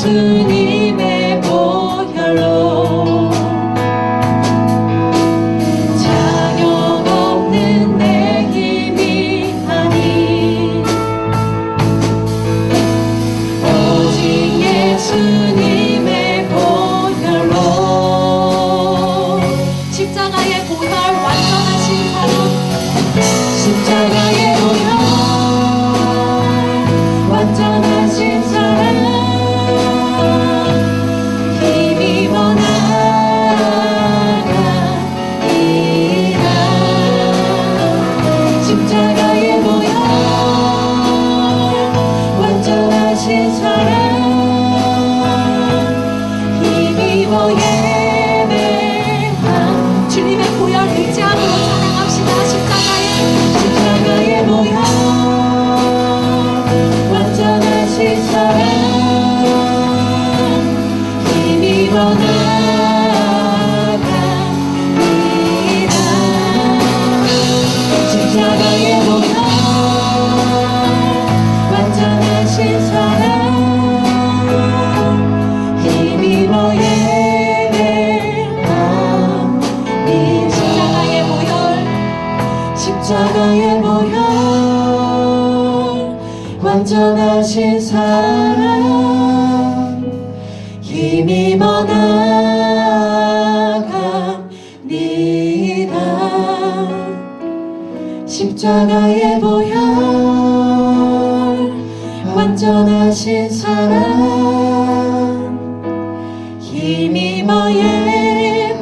예수님의 보혈로 자격 없는 내 힘이 아닌 오직 예수님의 보혈로 십자가의 보혈 완전하신 사랑 십자가의 보혈 완전하신 사랑 힘입어 나아가리라 십자가의 보혈 완전하신 사랑 힘입어 예배함 주님의 보혈 의지함으로 찬양합시다. 십자가의 보혈 완전하신 사랑 힘입어 나아가리라 십자가의 보혈 완전하신 사랑 힘입어 예배함이 십자가의 보혈 완전하신 사랑 힘입어 나아가리라 십자가의 보혈 완전하신 사랑 힘입어 예배합니다.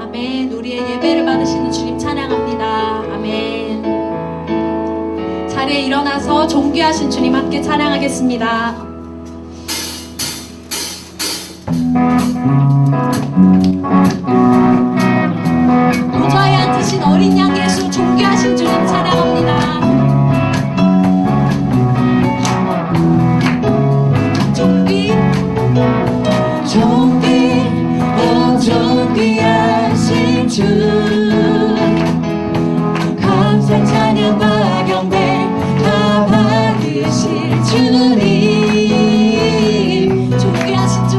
아멘. 우리의 예배를 받으시는 주님 찬양합니다. 아멘. 자리에 일어나서 존귀하신 주님 함께 찬양하겠습니다. 보좌에 앉으신 어린 양 예수 존귀하신 주님 찬양합니다. 존귀하신 주 감사 찬양과 경배 다 받으실 주님 존귀하신 주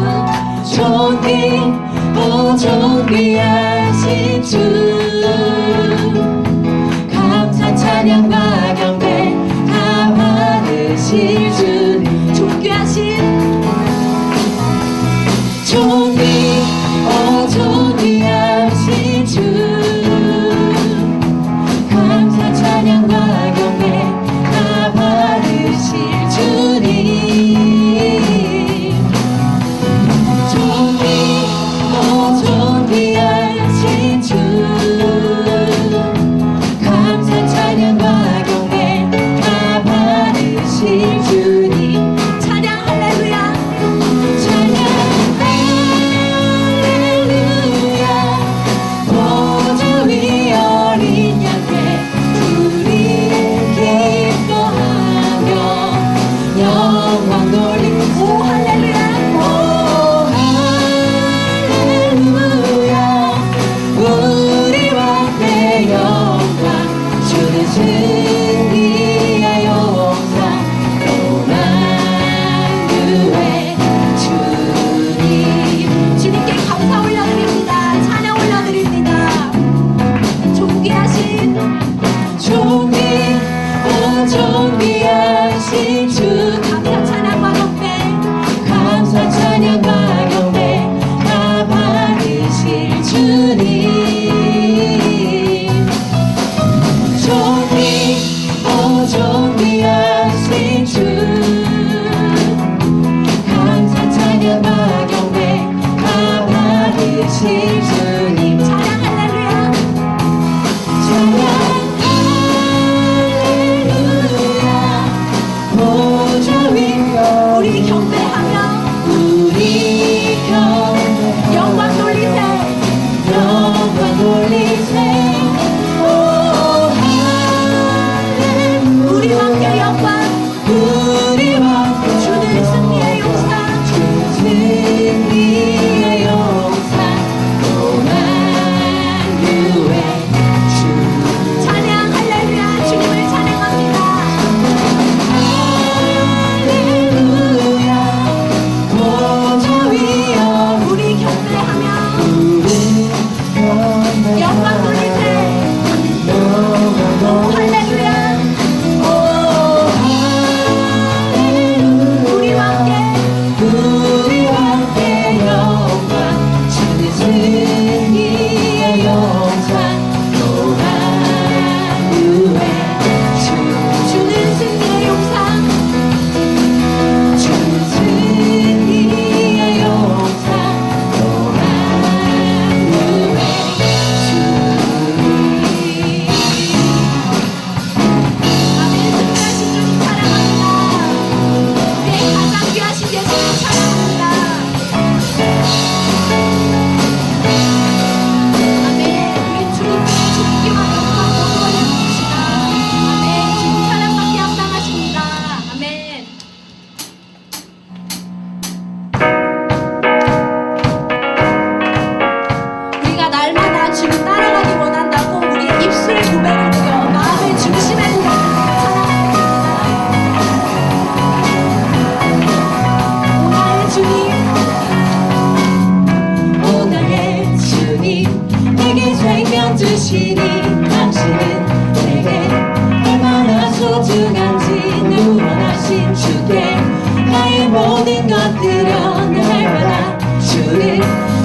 모든 것들여 날마다 주를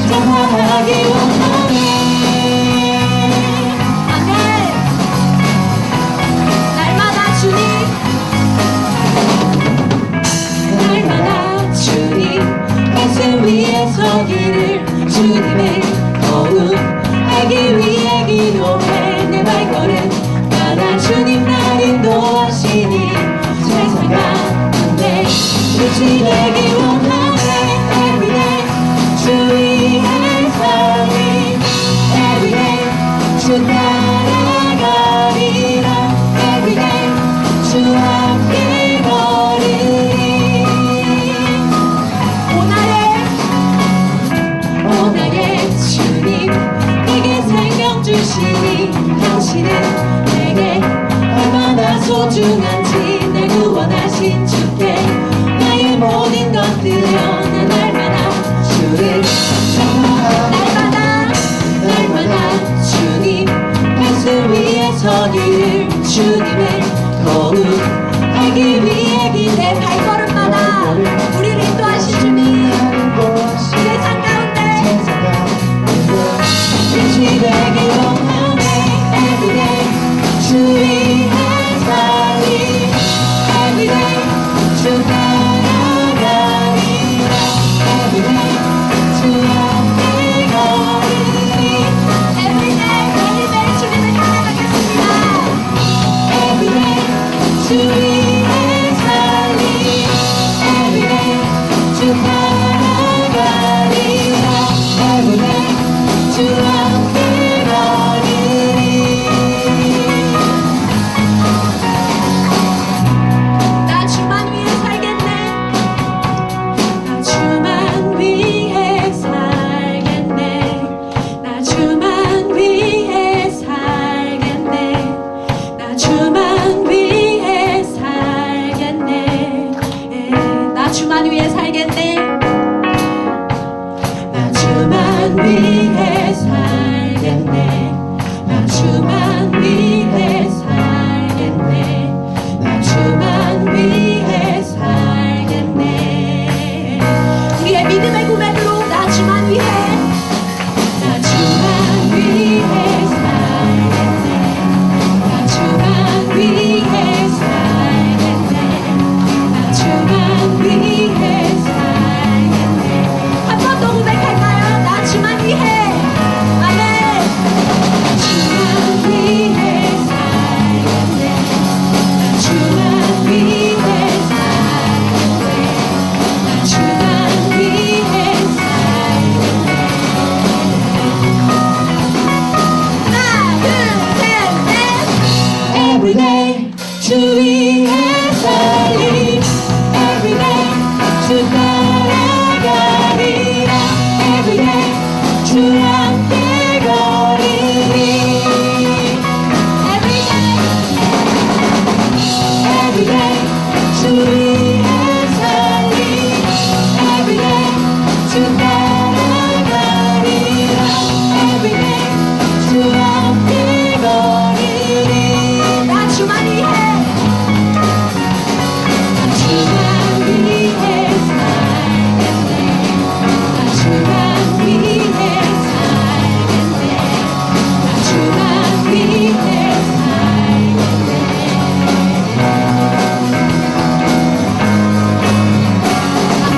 찬양하기 원하네. 아멘. 날마다 주님, 날마다 주님 말씀 위에 서기를 주님의 거룩 알기 위해 기도해. 내 발걸음 따라 주님 날 인도하시니 세상 가운데 빛이 되기 원하네. Everyday 주 위에 살리 Everyday 주 따라가리라. Everyday 주 함께 걸으리. 오나의 주님 내게 생명 주시니 당신은 내게 얼마나 소중한지. 날 구원하신 주께 나의 모든 것들여 난 날마다 주를 찬양하리. 날마다 주님 말씀 위에 서기를 주님의 거룩 알기 위해 내 발걸음마다 우리를 인도하신 주님 세상 가운데 빛이 되기 원하네. Everyday 주 위에 살리 Everyday 주 따라가리라. Everyday 주 함께 걸으리. Everyday 매일매일 주님을 찬양하겠습니다. Everyday 주 위에 살리 Everyday 주 따라가리라. Everyday 주 함께 걸으리. 나 주만 위해 살겠네. 나 주만 위해 살겠네. 나 주만 위해 살겠네. 나 주만 위해 살겠네. 나 주만 위해 살겠네. 나 주만 위해 살겠네. 나 주만 위해 살겠네. 나 주만 위해 살겠네. 우리의 믿음의 고백으로 나 주만 위해. 나 주만 위해 살겠네. 나 주만 위해 살겠네. 나 주만 위해 살겠네. 한 번 더 고백할까요? 나 주만 위해. 아멘. 나 주만 위해 살겠네. 나 주만 위해 살겠네. 나 주만 위해 살겠네. 하나 둘 셋 넷. Everyday 주 위에 살리 Everyday 주 따라가리라. Everyday 주 함께 걸으리. Everyday 주 위에 살리 Everyday 주 따라가리라. Everyday 주 함께 걸으리. 나 주만 위해. 나 주만 위해 살겠네. 나 주만 위해 살겠네. 나 주만 위해 살겠네. 아멘.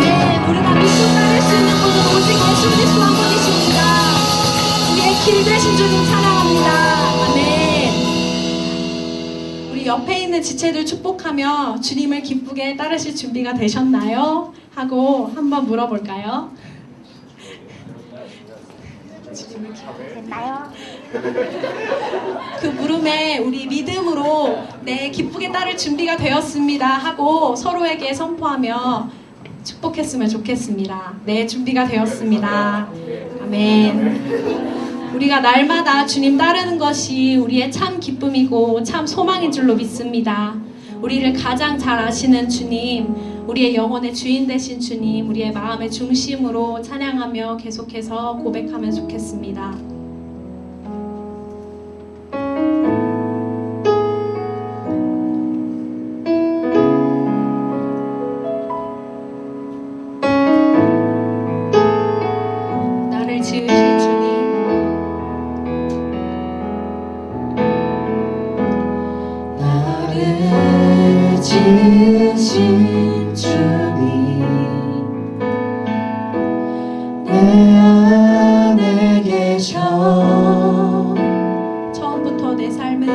우리가 믿고 따를 수 있는 분은 오직 예수 그리스도 한 분이십니다. 우리의 길 되신 주님 찬양합니다. 아멘. 우리 옆에 있는 지체들 축복하며 주님을 기쁘게 따르실 준비가 되셨나요? 하고 한번 물어볼까요? 됐나요? 그 물음에 우리 믿음으로 네 기쁘게 따를 준비가 되었습니다 하고 서로에게 선포하며 축복했으면 좋겠습니다. 네 준비가 되었습니다. 아멘. 우리가 날마다 주님 따르는 것이 우리의 참 기쁨이고 참 소망인 줄로 믿습니다. 우리를 가장 잘 아시는 주님, 우리의 영혼의 주인 되신 주님, 우리의 마음의 중심으로 찬양하며 계속해서 고백하면 좋겠습니다. 지으신 주님 내 안에 계셔. 처음부터 내 삶은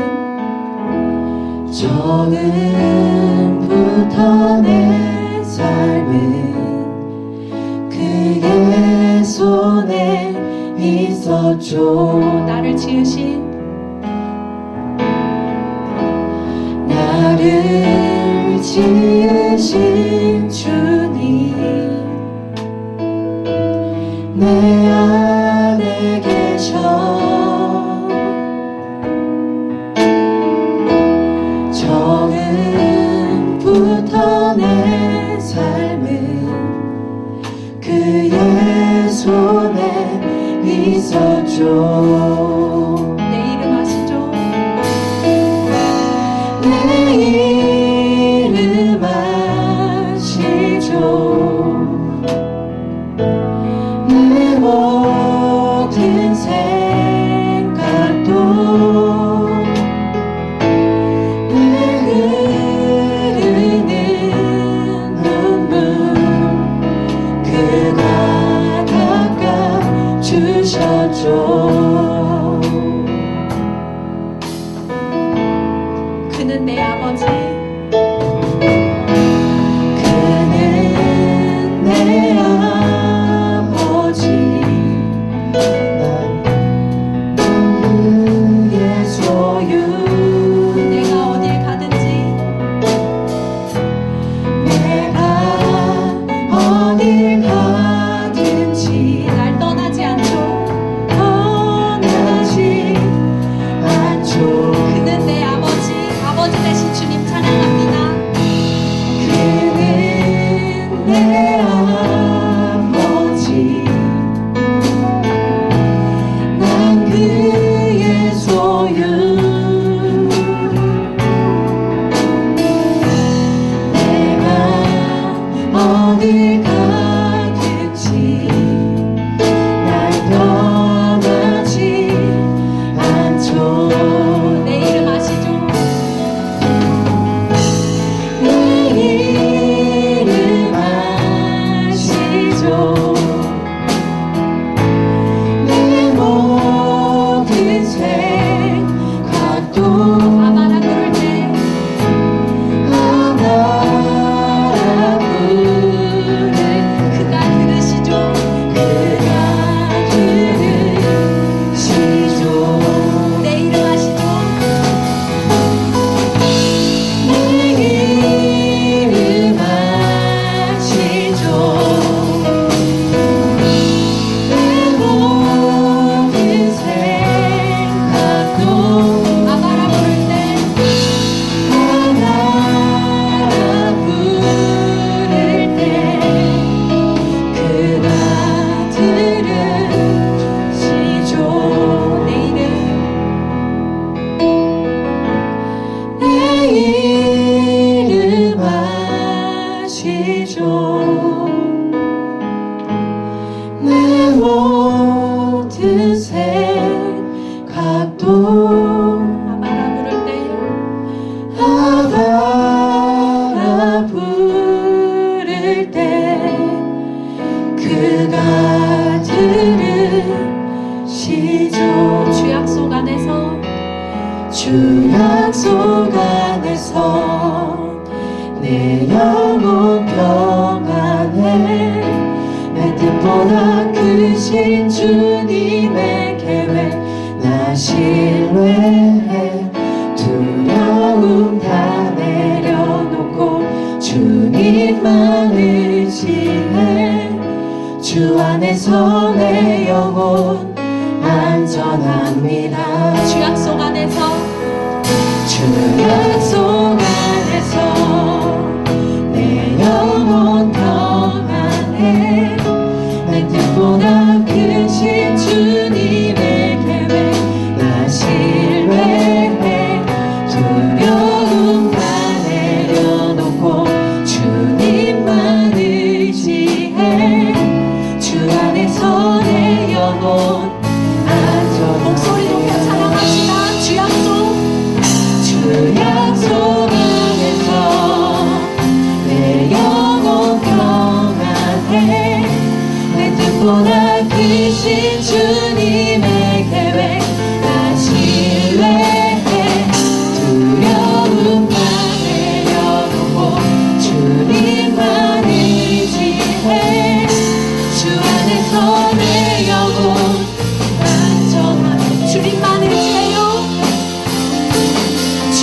처음부터 내 삶은 그의 손에 있었죠. 나를 지으신 나를 지으신 주님 내 안에 계셔. 처음부터 내 삶은 그의 손에 있었죠. 내 이름 아시죠? 내 이름 아시죠. 내 모든 생각도 내 흐르는 눈물 그가 닦아주셨죠. 그는 내 아버지 그는 내 아버지 난 그의 소유. 내가 어딜 가든지 내가 어딜 가든지 날 떠나지 않죠. 떠나지 않죠. 그는 내 아버지 대신 주님 찬양합니다. 그는 내 아버지 난 그의 소유. 내가 어딜 가든지 날 떠나지 않죠. 내 이름 아시죠? 내 이름 아시죠. 내 모든 생각도 아바라 부를 때 아바라 부를 그가 들으시죠. 그가 들으시죠. 내 이름 아시죠? 내 이름 아시죠. 내 모든 생각도 아바라 부를 때 아바라 부를 때 그가 들으시죠. 내 이름 내 이름 아시죠. 내 모든 생각도 아바라 부를 때 아바라 부를 때 그가 들으시죠. 주 약속 안에서 주 약속 안에서 내 영혼 평안해. 내 뜻보다 크신 주님의 계획 나 신뢰해. 두려움 다 내려놓고 주님만 의지해. 주 안에서 내 영혼 안전합니다. 주 약속 안에서 주 약속 안에서 내 영혼 평안해. 내 뜻보다 크신 주님의 계획 나 신뢰해. 두려움 다 내려놓고 주님만 의지해. 주 안에서 내 영혼 안전합니다. 목소리 높여 찬양합시다. 주 약속 주 약속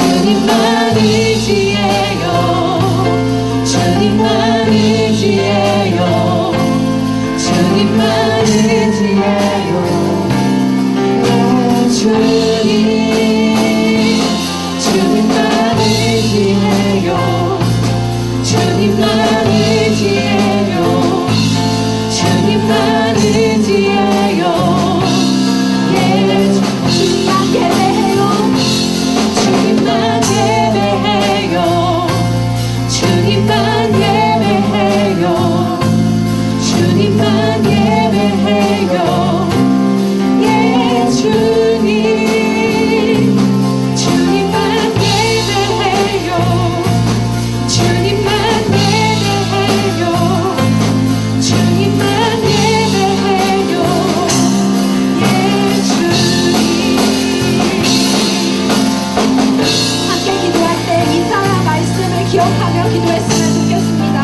주님만 의지해요. 주님만 의지해요. 주님만 의지해요. 주님, 주님만 의지해요. 주님만 의지해요. 주님만 의지해요. 예, 주님만 예배해요. 주님만 예배해요. 주님만 예배해요. 주님만 예배해요. 예, 주님, 주님만 예배해요. 주님만 예배해요. 주님만 예배해요. 예, 주님. 함께 기도할 때 이사야 말씀을 기억하며 기도했으면 좋겠습니다.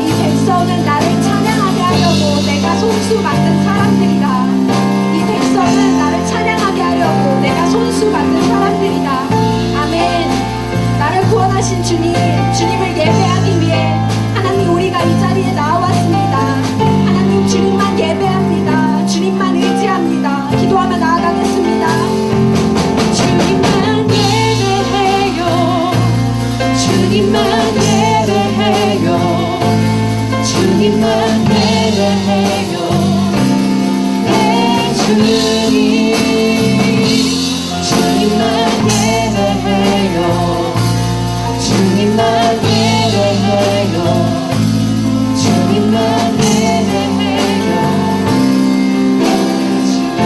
이 백성은 나를 찬양하게 하려고 내가 손수 만든 사람들이다. 이 백성은 나를 찬양하게 하려고 내가 손수 만든 사람들이다. 아멘. 나를 구원하신 주님, 주님을 예배하기 위해 하나님 우리가 이 자리에 나와왔습니다. 하나님 주님만 예배합니다. 주님만 의지합니다. 기도하며 나아가겠습니다. 주님만 예배해요. 주님만 예배해요. 주님만 예배해요. 네, 주님, 주님만 예배해요. 주님만 예배해요. 주님만 예배해요. 네, 주님.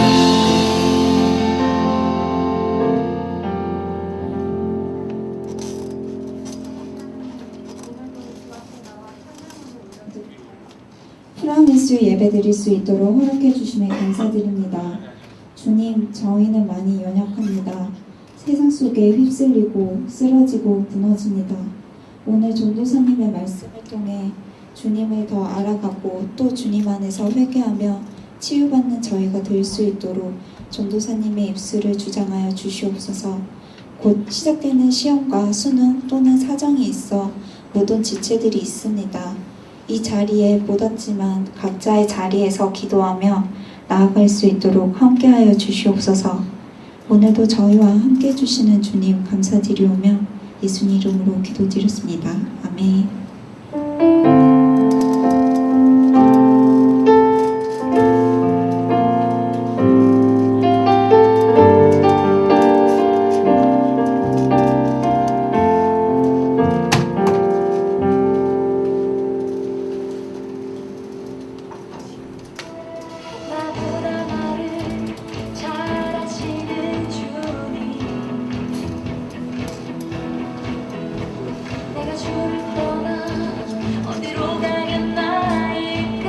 프라미스 예배드릴 수 있도록 허락해 주심에 감사드립니다. 주님, 저희는 많이 연약합니다. 세상 속에 휩쓸리고 쓰러지고 무너집니다. 오늘 전도사님의 말씀을 통해 주님을 더 알아가고 또 주님 안에서 회개하며 치유받는 저희가 될 수 있도록 전도사님의 입술을 주장하여 주시옵소서. 곧 시작되는 시험과 수능 또는 사정이 있어 모든 지체들이 있습니다. 이 자리에 못 앉지만 각자의 자리에서 기도하며 나아갈 수 있도록 함께하여 주시옵소서. 오늘도 저희와 함께 해주시는 주님 감사드리오며 예수님 이름으로 기도드렸습니다. 아멘. 나보다 나를 잘 아시는 주님, 내가 주를 떠나 어디로 가겠나이까.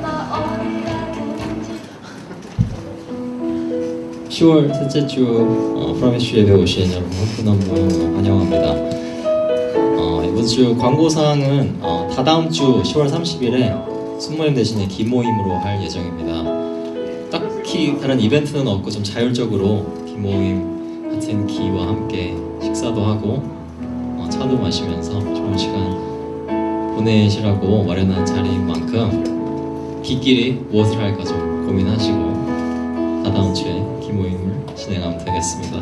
나 어디 가든지 10월 첫째 주 프라미스 예배 오신 여러분 너무 환영합니다. 이번 주 광고사항은 다다음 주 10월 30일에 순모임 대신에 기모임으로 할 예정입니다. 딱히 다른 이벤트는 없고 좀 자율적으로 기모임 같은 기와 함께 식사도 하고 차도 마시면서 좋은 시간 보내시라고 마련한 자리인 만큼 기끼리 무엇을 할까 좀 고민하시고 다다음 주에 기모임을 진행하면 되겠습니다.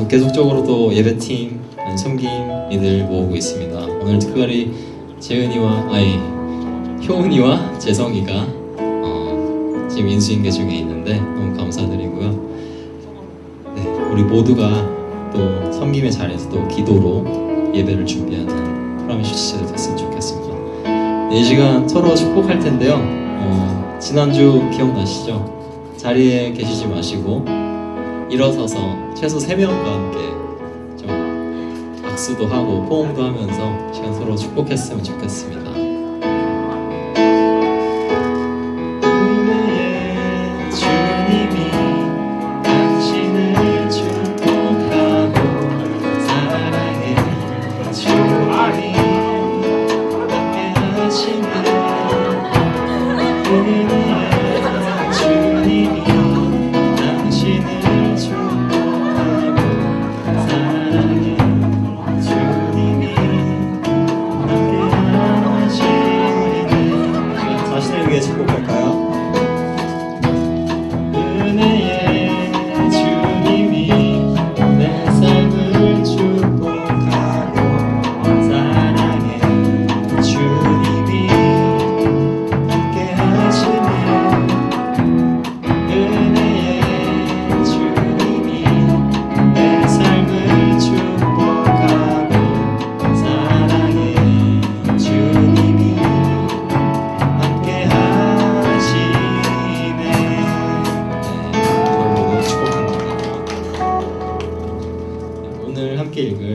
계속적으로 또 예배팀, 섬김이들 모으고 있습니다. 오늘 특별히 효은이와 재성이가 지금 인수인계 중에 있는데 너무 감사드리고요. 네, 우리 모두가 또 섬김의 자리에서 또 기도로 예배를 준비하는 프라미스 시절 됐으면 좋겠습니다. 이 시간 서로 축복할 텐데요. 지난주 기억나시죠? 자리에 계시지 마시고 일어서서 최소 3명과 함께 좀 악수도 하고 포옹도 하면서 시간 서로 축복했으면 좋겠습니다. 주님이 당신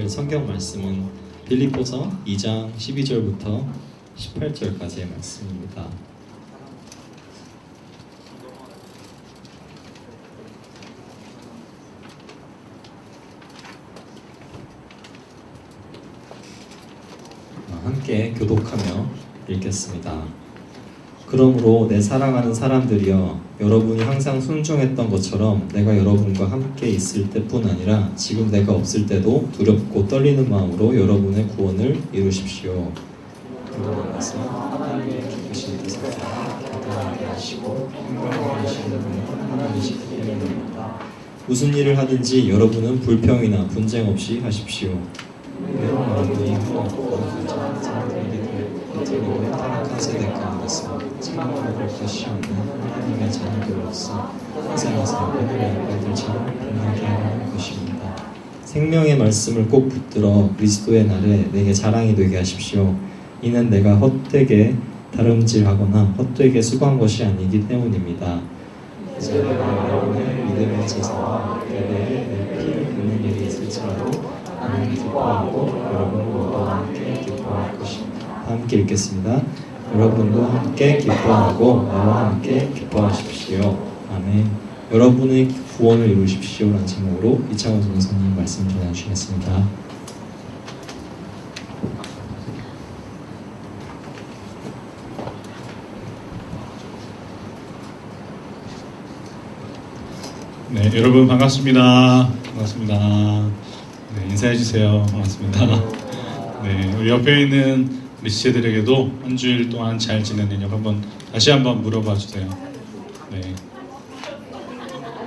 나눌 성경 말씀은 빌립보서 2장 12절부터 18절까지의 말씀입니다. 함께 교독하며 읽겠습니다. 그러므로 내 사랑하는 사람들이여, 여러분이 항상 순종했던 것처럼 내가 여러분과 함께 있을 때뿐 아니라 지금 내가 없을 때도 두렵고 떨리는 마음으로 여러분의 구원을 이루십시오. 그러므로 하나님의 기쁘신 뜻을 간단하게 하시고 평강하게 하시는 분은 하나님이시기 때문입니다. 무슨 일을 하든지 여러분은 불평이나 분쟁 없이 하십시오. 여러분 여러분이 후원하고 사람들에게 타락한 세대 가운데서 참아먹을 것이 없는 하나님의 자녀들로서 세상에서 하늘의 아들처럼 빛나게 하는 것입니다. 생명의 말씀을 꼭 붙들어 그리스도의 날에 내게 자랑이 되게 하십시오. 이는 내가 헛되게 다름질하거나 헛되게 수고한 것이 아니기 때문입니다. 이제 여러분의 믿음의 제사와 예배에 내 피를 붓는 일이 있을지라도 나는 기뻐하고 여러분 모두와 함께 기뻐할 것입니다. 함께 읽겠습니다. 여러분도 함께 기뻐하고 나와 함께 기뻐하십시오. 아멘. 여러분의 구원을 이루십시오. 라는 제목으로 이창원 선생님 말씀 전해주시겠습니다. 네, 여러분 반갑습니다. 반갑습니다. 네, 인사해 주세요. 반갑습니다. 네, 우리 옆에 있는 우리 지체들에게도 한 주일 동안 잘 지냈느냐고 다시 한번 물어봐 주세요. 네,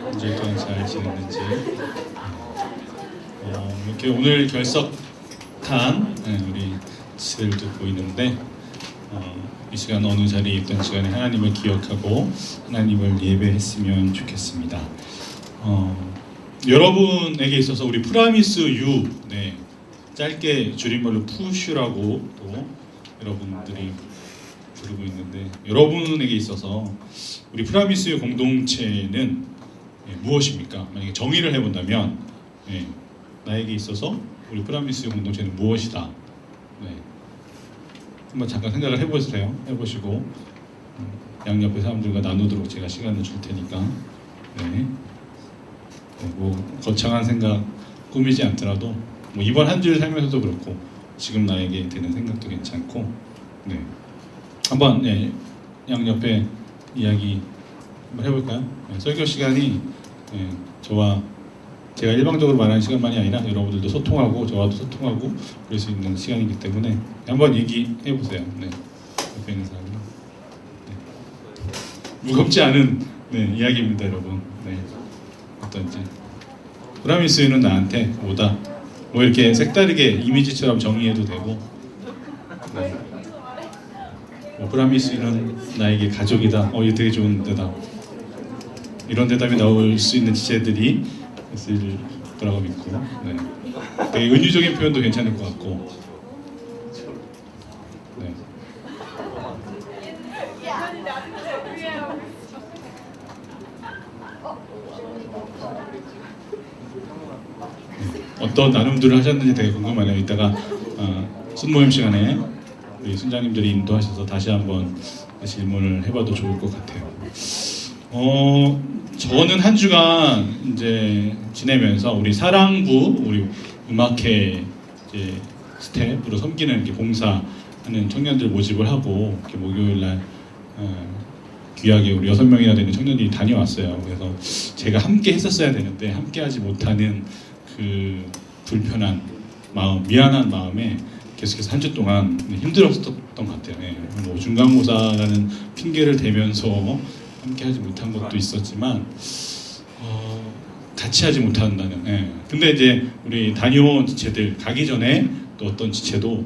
한 주일 동안 잘 지냈는지. 이렇게 오늘 결석한 우리 지체들도 보이는데 이 시간 어느 자리에 있던 시간에 하나님을 기억하고 하나님을 예배했으면 좋겠습니다. 여러분에게 있어서 우리 프라미스 유, 짧게 줄임말로 푸슈라고 또 여러분들이 부르고 있는데, 여러분에게 있어서 우리 프라미스 유 공동체는 무엇입니까? 만약에 정의를 해본다면 나에게 있어서 우리 프라미스 유 공동체는 무엇이다? 한번 잠깐 생각을 해보세요. 해보시고 양옆의 사람들과 나누도록 제가 시간을 줄 테니까 뭐 거창한 생각 꾸미지 않더라도 뭐 이번 한 주일 살면서도 그렇고 지금 나에게 드는 생각도 괜찮고 한번 양옆에 이야기 한번 해볼까요? 설교 시간이 저와 제가 일방적으로 말하는 시간만이 아니라 여러분들도 소통하고 저와도 소통하고 그럴 수 있는 시간이기 때문에 한번 얘기해보세요. 옆에 있는 사람이 무겁지 않은 이야기입니다, 여러분. 어떤지. 프라미스유는 나한테 뭐다, 뭐 이렇게 색다르게 이미지처럼 정의해도 되고, 뭐 프라미스유는 나에게 가족이다. 이거 되게 좋은 대답. 이런 대답이 나올 수 있는 지체들이 있을 거라고 믿고, 되게 은유적인 표현도 괜찮을 것 같고, 어떤 나눔들을 하셨는지 되게 궁금하네요. 이따가 순모임 시간에 우리 순장님들이 인도하셔서 다시 한번 질문을 해봐도 좋을 것 같아요. 저는 한 주간 이제 지내면서 우리 사랑부, 우리 음악회 이제 스텝으로 섬기는 이렇게 봉사하는 청년들 모집을 하고 이렇게 목요일 날 귀하게 우리 6명이나 되는 청년들이 다녀왔어요. 그래서 제가 함께 했었어야 되는데 함께 하지 못하는 그 불편한 마음, 미안한 마음에 계속해서 한 주 동안 힘들었던 것 같아요. 뭐 중간고사라는 핑계를 대면서 함께 하지 못한 것도 있었지만 같이 하지 못한다는. 근데 이제 우리 다녀온 지체들 가기 전에 또 어떤 지체도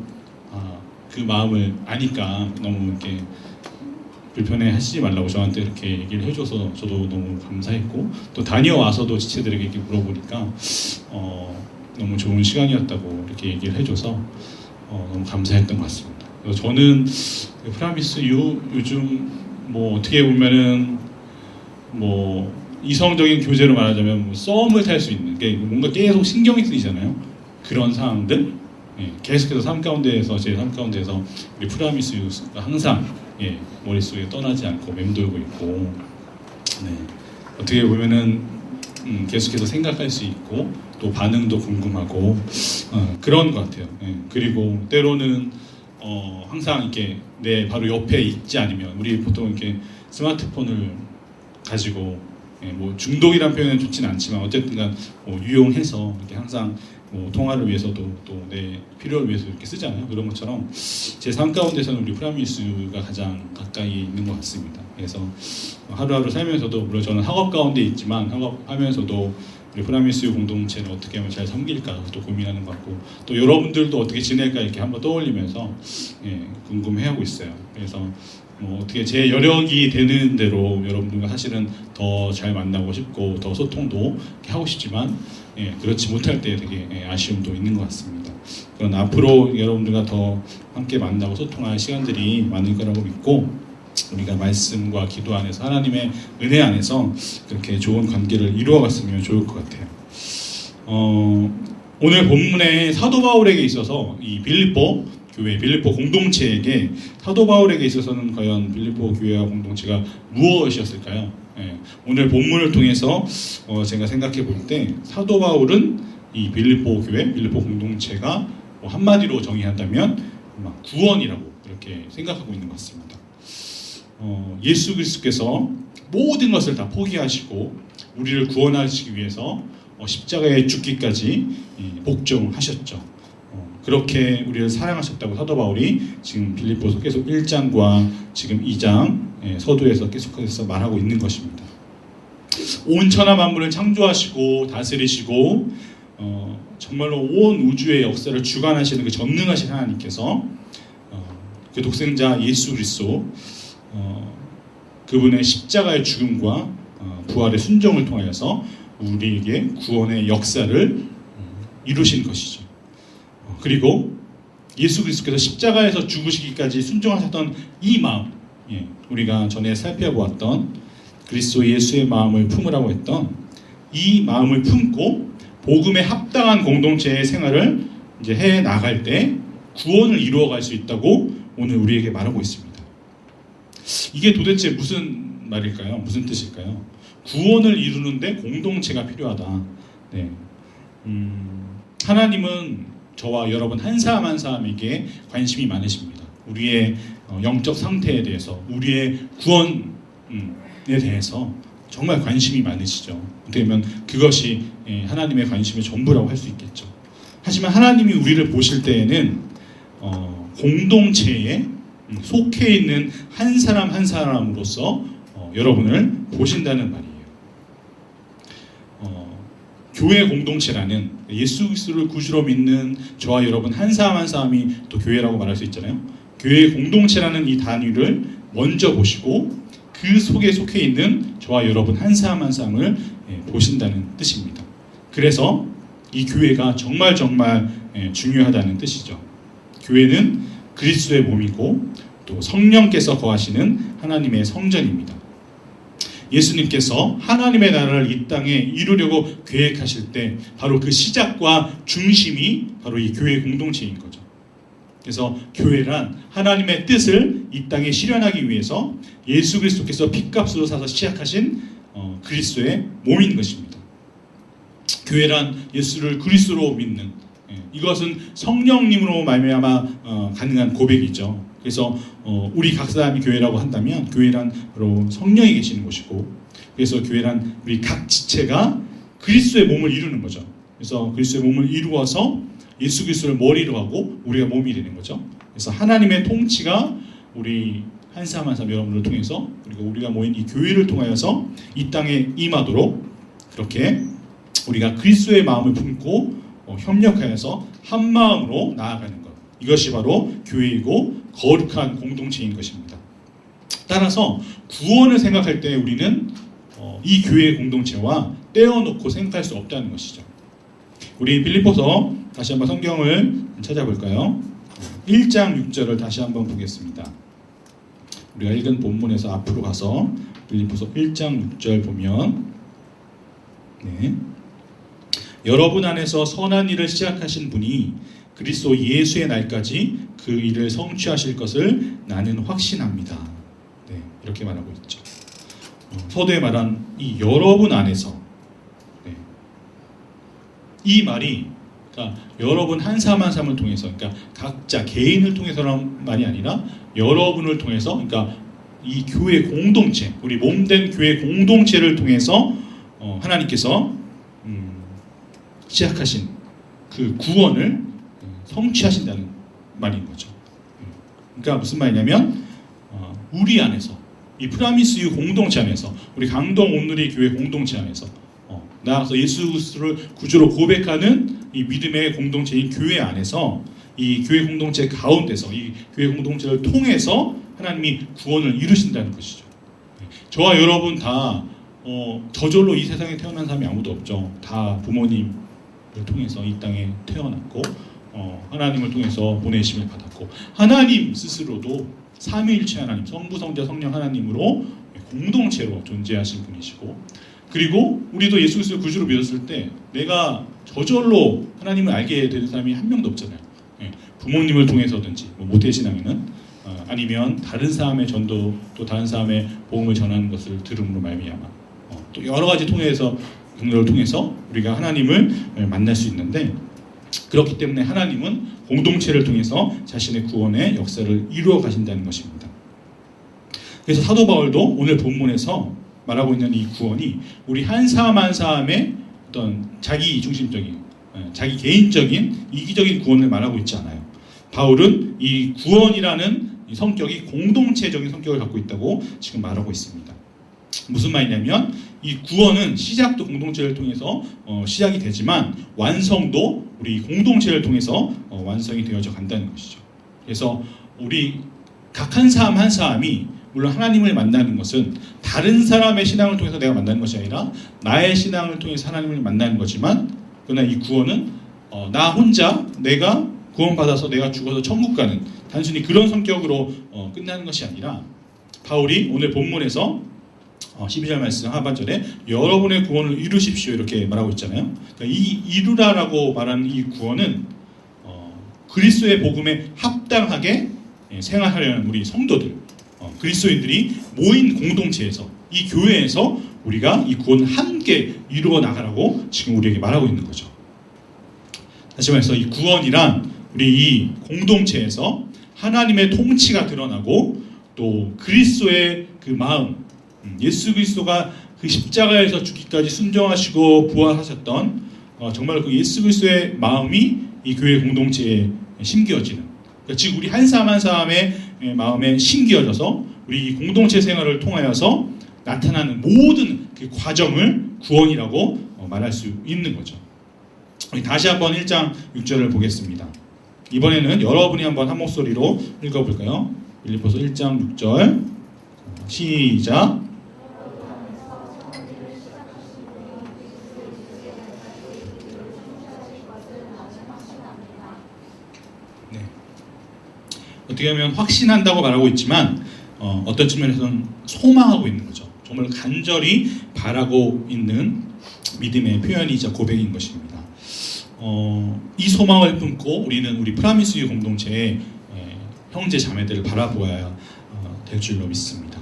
그 마음을 아니까 너무 이렇게 불편해 하시지 말라고 저한테 이렇게 얘기를 해줘서 저도 너무 감사했고, 또 다녀와서도 지체들에게 이렇게 물어보니까 너무 좋은 시간이었다고 이렇게 얘기를 해줘서 너무 감사했던 것 같습니다. 그래서 저는 프라미스 유 요즘 뭐 어떻게 보면은 뭐 이성적인 교제로 말하자면 뭐 썸을 탈 수 있는 게 뭔가 계속 신경이 쓰이잖아요. 그런 상황들 계속해서 삶 가운데에서 제 삶 가운데에서 우리 프라미스가 항상 머릿속에 떠나지 않고 맴돌고 있고 어떻게 보면은 계속해서 생각할 수 있고 또 반응도 궁금하고 그런 것 같아요. 그리고 때로는 항상 이렇게 내 바로 옆에 있지 않으면 우리 보통 이렇게 스마트폰을 가지고 뭐 중독이란 표현은 좋지는 않지만 어쨌든간 유용해서 이렇게 항상 통화를 위해서도 또 내 필요를 위해서 이렇게 쓰잖아요. 그런 것처럼 제 삶 가운데서는 우리 프라미스가 가장 가까이 있는 것 같습니다. 그래서 하루하루 살면서도 물론 저는 학업 가운데 있지만 학업하면서도 우리 프라미스 공동체를 어떻게 하면 잘 섬길까 또 고민하는 것 같고 또 여러분들도 어떻게 지낼까 이렇게 한번 떠올리면서 궁금해하고 있어요. 그래서 어떻게 제 여력이 되는 대로 여러분들과 사실은 더 잘 만나고 싶고 더 소통도 하고 싶지만 그렇지 못할 때 되게 아쉬움도 있는 것 같습니다. 그런 앞으로 여러분들과 더 함께 만나고 소통할 시간들이 많을 거라고 믿고 우리가 말씀과 기도 안에서 하나님의 은혜 안에서 그렇게 좋은 관계를 이루어갔으면 좋을 것 같아요. 오늘 본문의 사도 바울에게 있어서 이 빌립보 교회, 빌립보 공동체에게 사도 바울에게 있어서는 과연 빌립보 교회와 공동체가 무엇이었을까요? 오늘 본문을 통해서 제가 생각해 볼 때 사도 바울은 이 빌립보 교회, 빌립보 공동체가 한마디로 정의한다면 구원이라고 이렇게 생각하고 있는 것 같습니다. 예수 그리스도께서 모든 것을 다 포기하시고 우리를 구원하시기 위해서 십자가에 죽기까지 복종하셨죠. 그렇게 우리를 사랑하셨다고 사도 바울이 지금 빌립보서 계속 1장과 지금 2장 서두에서 계속해서 말하고 있는 것입니다. 온 천하 만물을 창조하시고 다스리시고 정말로 온 우주의 역사를 주관하시는 그 전능하신 하나님께서 그 독생자 예수 그리스도 그분의 십자가의 죽음과 부활의 순종을 통하여서 우리에게 구원의 역사를 이루신 것이죠. 그리고 예수 그리스도께서 십자가에서 죽으시기까지 순종하셨던 이 마음, 우리가 전에 살펴보았던 그리스도 예수의 마음을 품으라고 했던 이 마음을 품고 복음에 합당한 공동체의 생활을 이제 해 나갈 때 구원을 이루어갈 수 있다고 오늘 우리에게 말하고 있습니다. 이게 도대체 무슨 말일까요? 무슨 뜻일까요? 구원을 이루는데 공동체가 필요하다. 하나님은 저와 여러분 한 사람 한 사람에게 관심이 많으십니다. 우리의 영적 상태에 대해서, 우리의 구원에 대해서 정말 관심이 많으시죠. 어떻게 보면 그것이 하나님의 관심의 전부라고 할 수 있겠죠. 하지만 하나님이 우리를 보실 때에는 공동체에 속해 있는 한 사람 한 사람으로서 여러분을 보신다는 말이에요. 교회 공동체라는 예수 그리스도를 구주로 믿는 저와 여러분 한 사람 한 사람이 또 교회라고 말할 수 있잖아요. 교회 공동체라는 이 단위를 먼저 보시고 그 속에 속해 있는 저와 여러분 한 사람 한 사람을 보신다는 뜻입니다. 그래서 이 교회가 정말 중요하다는 뜻이죠. 교회는 그리스도의 몸이고 또 성령께서 거하시는 하나님의 성전입니다. 예수님께서 하나님의 나라를 이 땅에 이루려고 계획하실 때 바로 그 시작과 중심이 바로 이 교회 공동체인 거죠. 그래서 교회란 하나님의 뜻을 이 땅에 실현하기 위해서 예수 그리스도께서 핏값으로 사서 시작하신 그리스도의 몸인 것입니다. 교회란 예수를 그리스도로 믿는 이것은 성령님으로 말미암아 가능한 고백이죠. 그래서 우리 각 사람이 교회라고 한다면 교회란 바로 성령이 계시는 곳이고 그래서 교회란 우리 각 지체가 그리스도의 몸을 이루는 거죠. 그래서 그리스도의 몸을 이루어서 예수 그리스도를 머리로 하고 우리가 몸이 되는 거죠. 그래서 하나님의 통치가 우리 한 사람 한 사람 여러분을 통해서 그리고 우리가 모인 이 교회를 통하여서 이 땅에 임하도록 그렇게 우리가 그리스도의 마음을 품고 협력하여서 한 마음으로 나아가는 것. 이것이 바로 교회이고 거룩한 공동체인 것입니다. 따라서 구원을 생각할 때 우리는 이 교회 공동체와 떼어놓고 생각할 수 없다는 것이죠. 우리 빌립보서 다시 한번 성경을 찾아볼까요? 1장 6절을 다시 한번 보겠습니다. 우리가 읽은 본문에서 앞으로 가서 빌립보서 1장 6절 보면 여러분 안에서 선한 일을 시작하신 분이 그리스도 예수의 날까지 그 일을 성취하실 것을 나는 확신합니다. 네, 이렇게 말하고 있죠. 서두에 말한 이 여러분 안에서, 네, 이 말이 그러니까 여러분 한 사람 한 사람을 통해서, 그러니까 각자 개인을 통해서란 말이 아니라 여러분을 통해서, 그러니까 이 교회 공동체, 우리 몸된 교회 공동체를 통해서 하나님께서 시작하신 그 구원을 성취하신다는 말인 거죠. 그러니까 무슨 말이냐면 우리 안에서, 이 프라미스유 공동체 안에서, 우리 강동 온누리 교회 공동체 안에서 나아가서 예수 그리스도를 구주로 고백하는 이 믿음의 공동체인 교회 안에서, 이 교회 공동체 가운데서, 이 교회 공동체를 통해서 하나님이 구원을 이루신다는 것이죠. 저와 여러분 다 저절로 이 세상에 태어난 사람이 아무도 없죠. 다 부모님을 통해서 이 땅에 태어났고 하나님을 통해서 보내심을 받았고, 하나님 스스로도 삼위일체 하나님, 성부, 성자, 성령 하나님으로 공동체로 존재하신 분이시고, 그리고 우리도 예수 그리스도를 구주로 믿었을 때 내가 저절로 하나님을 알게 되는 사람이 한 명도 없잖아요. 부모님을 통해서든지, 모태신앙에는 아니면 다른 사람의 전도, 또 다른 사람의 복음을 전하는 것을 들음으로 말미암아, 또 여러 가지 통해서, 경로를 통해서 우리가 하나님을 만날 수 있는데, 그렇기 때문에 하나님은 공동체를 통해서 자신의 구원의 역사를 이루어 가신다는 것입니다. 그래서 사도 바울도 오늘 본문에서 말하고 있는 이 구원이 우리 한 사람 한 사람의 어떤 자기 중심적인, 자기 개인적인 이기적인 구원을 말하고 있지 않아요. 바울은 이 구원이라는 이 성격이 공동체적인 성격을 갖고 있다고 지금 말하고 있습니다. 무슨 말이냐면 이 구원은 시작도 공동체를 통해서 시작이 되지만 완성도 우리 공동체를 통해서 완성이 되어져 간다는 것이죠. 그래서 우리 각 한 사람 한 사람이, 물론 하나님을 만나는 것은 다른 사람의 신앙을 통해서 내가 만나는 것이 아니라 나의 신앙을 통해서 하나님을 만나는 거지만, 그러나 이 구원은 나 혼자 내가 구원받아서 내가 죽어서 천국 가는 단순히 그런 성격으로 끝나는 것이 아니라, 바울이 오늘 본문에서 12절 말씀 하반절에 여러분의 구원을 이루십시오 이렇게 말하고 있잖아요. 그러니까 이 이루라라고 말하는 이 구원은 그리스도의 복음에 합당하게 생활하려는 우리 성도들, 그리스도인들이 모인 공동체에서, 이 교회에서 우리가 이 구원을 함께 이루어 나가라고 지금 우리에게 말하고 있는 거죠. 다시 말해서 이 구원이란 우리 이 공동체에서 하나님의 통치가 드러나고, 또 그리스도의 그 마음, 예수 그리스도가 그 십자가에서 죽기까지 순종하시고 부활하셨던 정말 그 예수 그리스도의 마음이 이 교회 공동체에 심겨지는, 그러니까 즉 우리 한 사람 한 사람의 마음에 심겨져서 우리 이 공동체 생활을 통하여서 나타나는 모든 그 과정을 구원이라고 말할 수 있는 거죠. 우리 다시 한번 1장 6절을 보겠습니다. 이번에는 여러분이 한번 한 목소리로 읽어볼까요? 빌립보서 1장 6절 시작. 네. 어떻게 하면 확신한다고 말하고 있지만 어떤 측면에서는 소망하고 있는 거죠. 정말 간절히 바라고 있는 믿음의 표현이자 고백인 것입니다. 이 소망을 품고 우리는 우리 프라미스유 공동체의 형제 자매들을 바라보아야 될 줄로 믿습니다.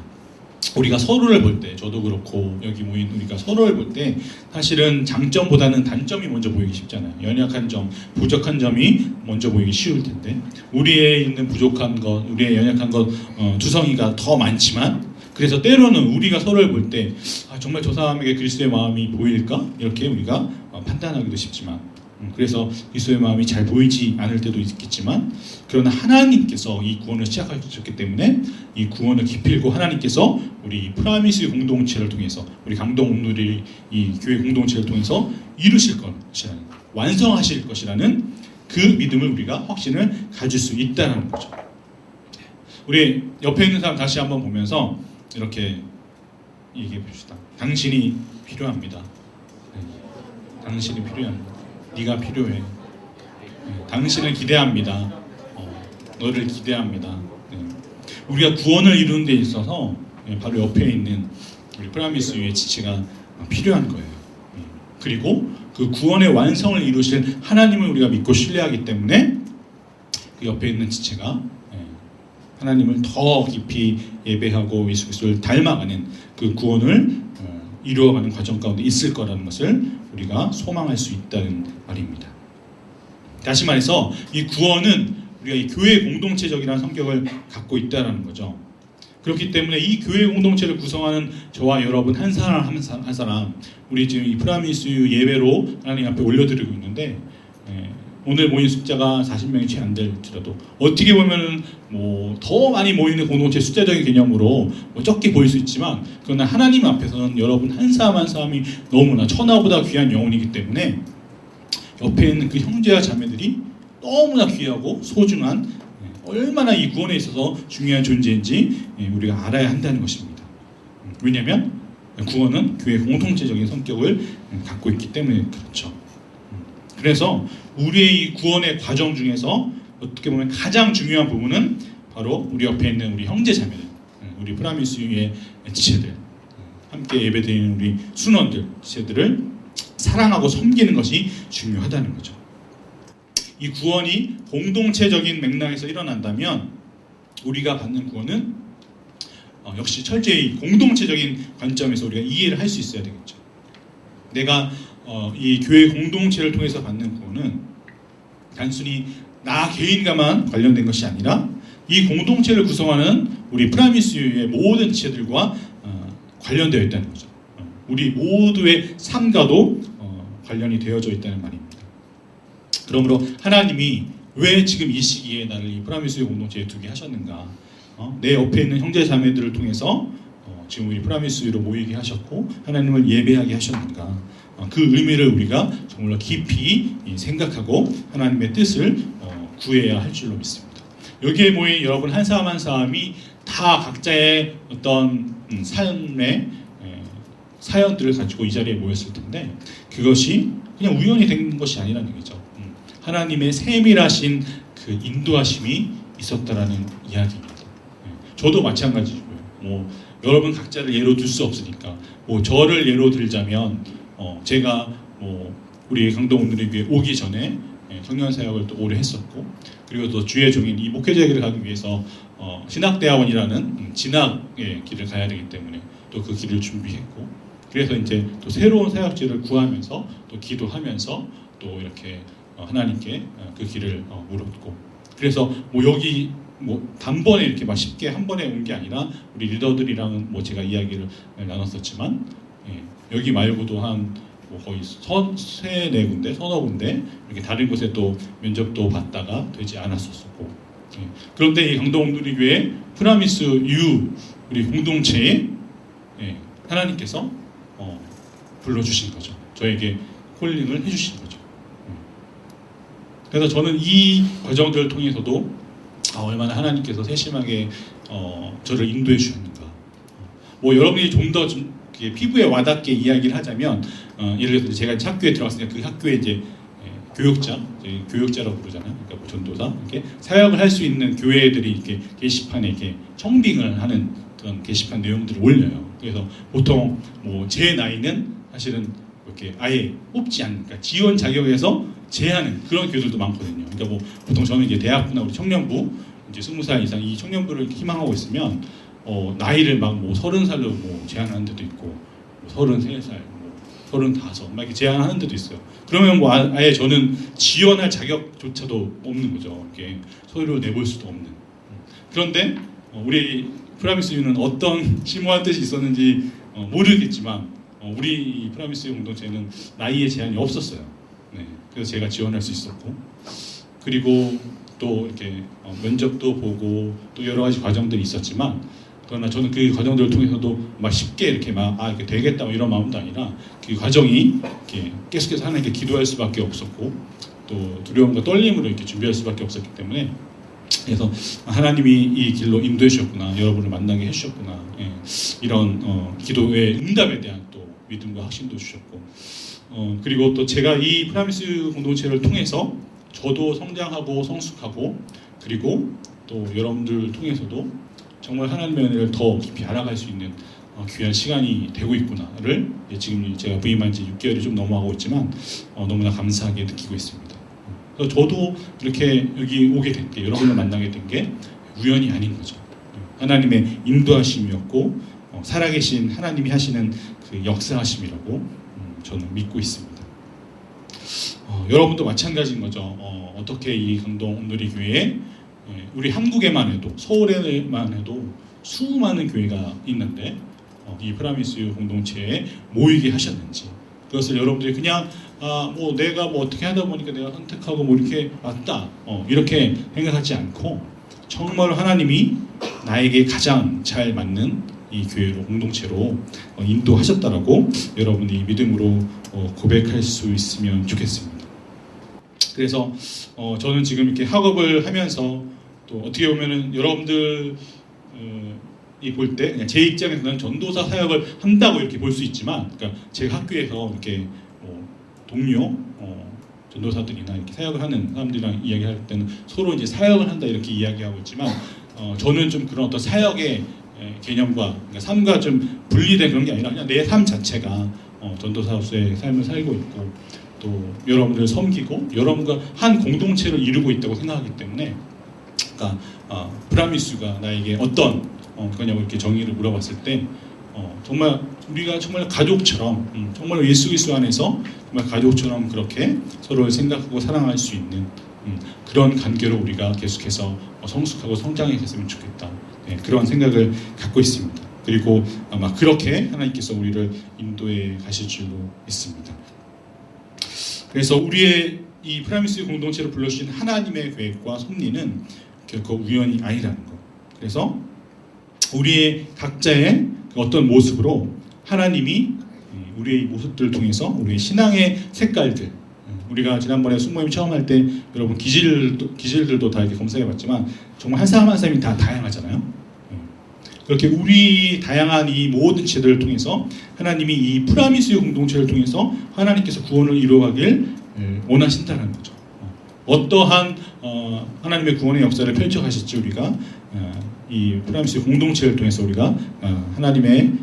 우리가 서로를 볼 때, 저도 그렇고 여기 모인 우리가 서로를 볼 때 사실은 장점보다는 단점이 먼저 보이기 쉽잖아요. 연약한 점, 부족한 점이 먼저 보이기 쉬울 텐데, 우리의 있는 부족한 것, 우리의 연약한 것 두성이가 더 많지만, 그래서 때로는 우리가 서로를 볼 때 정말 저 사람에게 그리스도의 마음이 보일까? 이렇게 우리가 판단하기도 쉽지만, 그래서 그리스도의 마음이 잘 보이지 않을 때도 있겠지만, 그러나 하나님께서 이 구원을 시작하셨기 때문에 이 구원을 기필고 하나님께서 우리 프라미스 공동체를 통해서, 우리 강동 온누리 이 교회 공동체를 통해서 이루실 것이라는, 완성하실 것이라는 그 믿음을 우리가 확신을 가질 수 있다는 거죠. 우리 옆에 있는 사람 다시 한번 보면서 이렇게 얘기해 봅시다. 당신이 필요합니다. 네. 당신이 필요합니다. 네가 필요해. 네. 당신을 기대합니다. 너를 기대합니다. 네. 우리가 구원을 이루는 데 있어서 바로 옆에 있는 우리 프라미스유의 지체가 필요한 거예요. 그리고 그 구원의 완성을 이루실 하나님을 우리가 믿고 신뢰하기 때문에 그 옆에 있는 지체가 하나님을 더 깊이 예배하고 예수 그리스도를 닮아가는 그 구원을 이루어가는 과정 가운데 있을 거라는 것을 우리가 소망할 수 있다는 말입니다. 다시 말해서 이 구원은 우리가 이 교회 공동체적이라는 성격을 갖고 있다는 거죠. 그렇기 때문에 이 교회 공동체를 구성하는 저와 여러분 한 사람 한 사람 우리 지금 이 프라미스 예배로 하나님 앞에 올려드리고 있는데 오늘 모인 숫자가 40명이 채 안 될지라도 어떻게 보면은 뭐 더 많이 모이는 공동체 숫자적인 개념으로 뭐 적게 보일 수 있지만 그러나 하나님 앞에서는 여러분 한 사람 한 사람이 너무나 천하보다 귀한 영혼이기 때문에 옆에 있는 그 형제와 자매들이 너무나 귀하고 소중한 얼마나 이 구원에 있어서 중요한 존재인지 우리가 알아야 한다는 것입니다. 왜냐하면 구원은 교회 공동체적인 성격을 갖고 있기 때문에 그렇죠. 그래서 우리의 이 구원의 과정 중에서 어떻게 보면 가장 중요한 부분은 바로 우리 옆에 있는 우리 형제 자매들, 우리 프라미스의 지체들, 함께 예배드리는 우리 순원들, 지체들을 사랑하고 섬기는 것이 중요하다는 거죠. 이 구원이 공동체적인 맥락에서 일어난다면 우리가 받는 구원은 역시 철저히 공동체적인 관점에서 우리가 이해를 할 수 있어야 되겠죠. 내가 이 교회 공동체를 통해서 받는 구원은 단순히 나 개인과만 관련된 것이 아니라 이 공동체를 구성하는 우리 프라미스의 모든 지체들과 관련되어 있다는 거죠. 우리 모두의 삶과도 관련이 되어져 있다는 말입니다. 그러므로 하나님이 왜 지금 이 시기에 나를 이 프라미스의 공동체에 두게 하셨는가? 내 옆에 있는 형제 자매들을 통해서 지금 우리 프라미스로 모이게 하셨고 하나님을 예배하게 하셨는가? 그 의미를 우리가 정말로 깊이 생각하고 하나님의 뜻을 구해야 할 줄로 믿습니다. 여기에 모인 여러분 한 사람 한 사람이 다 각자의 어떤 삶의 사연들을 가지고 이 자리에 모였을 텐데 그것이 그냥 우연히 된 것이 아니라는 얘기죠. 하나님의 세밀하신 그 인도하심이 있었다라는 이야기입니다. 저도 마찬가지고요. 뭐 여러분 각자를 예로 들 수 없으니까 뭐 저를 예로 들자면 제가 뭐 우리 강동원들에 비해 오기 전에 청년 사역을 또 오래 했었고 그리고 또 주의 종인 이 목회자에게 가기 위해서 신학대학원이라는 진학의 길을 가야 되기 때문에 또 그 길을 준비했고 그래서 이제 또 새로운 사역지를 구하면서 또 기도하면서 또 이렇게 하나님께 그 길을 물었고 그래서 뭐 여기 뭐 단번에 이렇게 막 쉽게 한 번에 온 게 아니라 우리 리더들이랑은 뭐 제가 이야기를 나눴었지만 여기 말고도 한 뭐 거의 세네 군데, 서너 군데 이렇게 다른 곳에 또 면접도 받다가 되지 않았었고 그런데 이 강동원들이 교회 프라미스 U 우리 공동체에 하나님께서 불러주신 거죠. 저에게 콜링을 해주신 거죠. 그래서 저는 이 과정들을 통해서도 얼마나 하나님께서 세심하게 저를 인도해 주셨는가. 뭐 여러분이 좀 더 피부에 와닿게 이야기를 하자면 예를 들어서 제가 학교에 들어갔으니까 그 학교에 이제 교육자라고 부르잖아요. 그러니까 뭐 전도사 이렇게 사역을 할 수 있는 교회들이 이렇게 게시판에 이렇게 청빙을 하는 그런 게시판 내용들을 올려요. 그래서 보통 뭐 제 나이는 사실은 이렇게 아예 뽑지 않는, 그러니까 지원 자격에서 제하는 그런 교회들도 많거든요. 그러니까 뭐 보통 저는 이제 대학부나 우리 청년부 이제 20살 이상 이 청년부를 희망하고 있으면 나이를 막 뭐 30살로 뭐 제한하는 데도 있고 뭐 33살, 뭐 35, 막 이렇게 제한하는 데도 있어요. 그러면 뭐 아예 저는 지원할 자격조차도 없는 거죠. 이렇게 서류를 내볼 수도 없는. 그런데 우리 프라미스유는 어떤 심오한 뜻이 있었는지 모르겠지만 우리 프라미스유 공동체는 나이에 제한이 없었어요. 네, 그래서 제가 지원할 수 있었고 그리고 또 이렇게 면접도 보고 또 여러 가지 과정들이 있었지만 그러나 저는 그 과정들을 통해서도 막 쉽게 이렇게 이렇게 되겠다 이런 마음도 아니라 그 과정이 이렇게 계속해서 하나님께 기도할 수밖에 없었고 또 두려움과 떨림으로 이렇게 준비할 수밖에 없었기 때문에 그래서 하나님이 이 길로 인도해 주셨구나, 여러분을 만나게 해주셨구나, 이런 기도의 응답에 대한 또 믿음과 확신도 주셨고 그리고 또 제가 이 프라미스 공동체를 통해서 저도 성장하고 성숙하고 그리고 또 여러분들을 통해서도 정말 하나님의 은혜를 더 깊이 알아갈 수 있는 귀한 시간이 되고 있구나를 지금 제가 부임한 지 6개월이 좀 넘어가고 있지만 너무나 감사하게 느끼고 있습니다. 그래서 저도 이렇게 여기 오게 된 게, 여러분을 만나게 된 게 우연이 아닌 거죠. 하나님의 인도하심이었고 살아계신 하나님이 하시는 그 역사하심이라고 저는 믿고 있습니다. 여러분도 마찬가지인 거죠. 어떻게 이 강동 온누리교회에 우리 한국에만 해도, 서울에만 해도 수많은 교회가 있는데 이 프라미스 공동체에 모이게 하셨는지, 그것을 여러분들이 그냥 뭐 내가 뭐 어떻게 하다 보니까 내가 선택하고 뭐 이렇게 왔다 이렇게 생각하지 않고 정말 하나님이 나에게 가장 잘 맞는 이 교회로, 공동체로 인도하셨다라고 여러분이 믿음으로 고백할 수 있으면 좋겠습니다. 그래서 저는 지금 이렇게 학업을 하면서 또 어떻게 보면은 여러분들이 볼 때 그냥 제 입장에서는 전도사 사역을 한다고 이렇게 볼 수 있지만, 그러니까 제 학교에서 이렇게 동료 전도사들이나 이렇게 사역을 하는 사람들이랑 이야기할 때는 서로 이제 사역을 한다 이렇게 이야기하고 있지만, 저는 좀 그런 어떤 사역의 개념과 그러니까 삶과 좀 분리된 그런 게 아니라 그냥 내 삶 자체가 전도사로서의 삶을 살고 있고 또 여러분들을 섬기고 여러분과 한 공동체를 이루고 있다고 생각하기 때문에, 그러니까 브라미스가 나에게 어떤 그냐고 이렇게 정의를 물어봤을 때 정말 우리가 정말 가족처럼 정말 예수 그리스도 안에서 정말 가족처럼 그렇게 서로를 생각하고 사랑할 수 있는 그런 관계로 우리가 계속해서 성숙하고 성장했으면 좋겠다. 네, 그런 생각을 갖고 있습니다. 그리고 아마 그렇게 하나님께서 우리를 인도해 가실 줄로 믿습니다. 그래서 우리의 이 프라미스 공동체를 불러주신 하나님의 계획과 섭리는 결코 우연이 아니라는 것. 그래서 우리의 각자의 어떤 모습으로 하나님이 우리의 모습들을 통해서 우리의 신앙의 색깔들, 우리가 지난번에 숙모임 처음 할 때 여러분 기질들도 다 이렇게 검사해봤지만 정말 한 사람 한 사람이 다 다양하잖아요. 그렇게 우리 다양한 이 모든 지체들을 통해서 하나님이 이 프라미스 공동체를 통해서 하나님께서 구원을 이루어가길 원하신다는 거죠. 어떠한 하나님의 구원의 역사를 펼쳐가실지 우리가 이 프라미스 공동체를 통해서 우리가 하나님의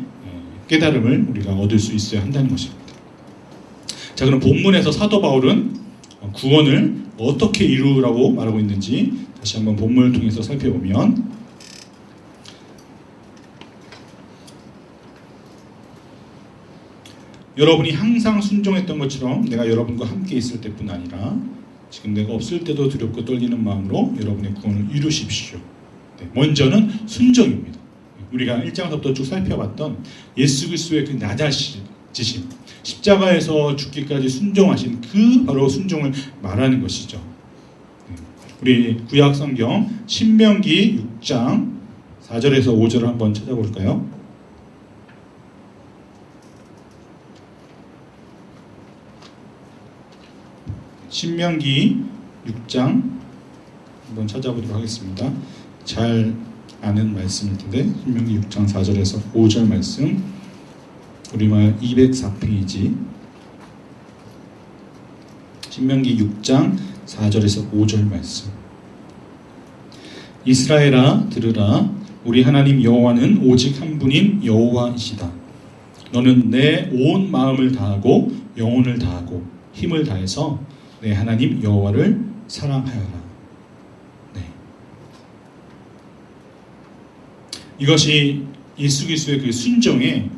깨달음을 우리가 얻을 수 있어야 한다는 것입니다. 자, 그럼 본문에서 사도 바울은 구원을 어떻게 이루라고 말하고 있는지 다시 한번 본문을 통해서 살펴보면, 여러분이 항상 순종했던 것처럼 내가 여러분과 함께 있을 때뿐 아니라 지금 내가 없을 때도 두렵고 떨리는 마음으로 여러분의 구원을 이루십시오. 네, 먼저는 순종입니다. 우리가 1장부터 쭉 살펴봤던 예수 그리스도의 그 낮아지심, 십자가에서 죽기까지 순종하신 그 바로 순종을 말하는 것이죠. 우리 구약 성경 신명기 6장 4절에서 5절을 한번 찾아볼까요? 신명기 6장 한번 찾아보도록 하겠습니다. 잘 아는 말씀일 텐데, 신명기 6장 4절에서 5절 말씀, 우리말 204페이지, 신명기 6장 4절에서 5절 말씀. 이스라엘아 들으라, 우리 하나님 여호와는 오직 한 분인 여호와이시다. 너는 내 온 마음을 다하고 영혼을 다하고 힘을 다해서 내 하나님 여호와를 사랑하여라. 네. 이것이 예수 그리스도의 그 순종의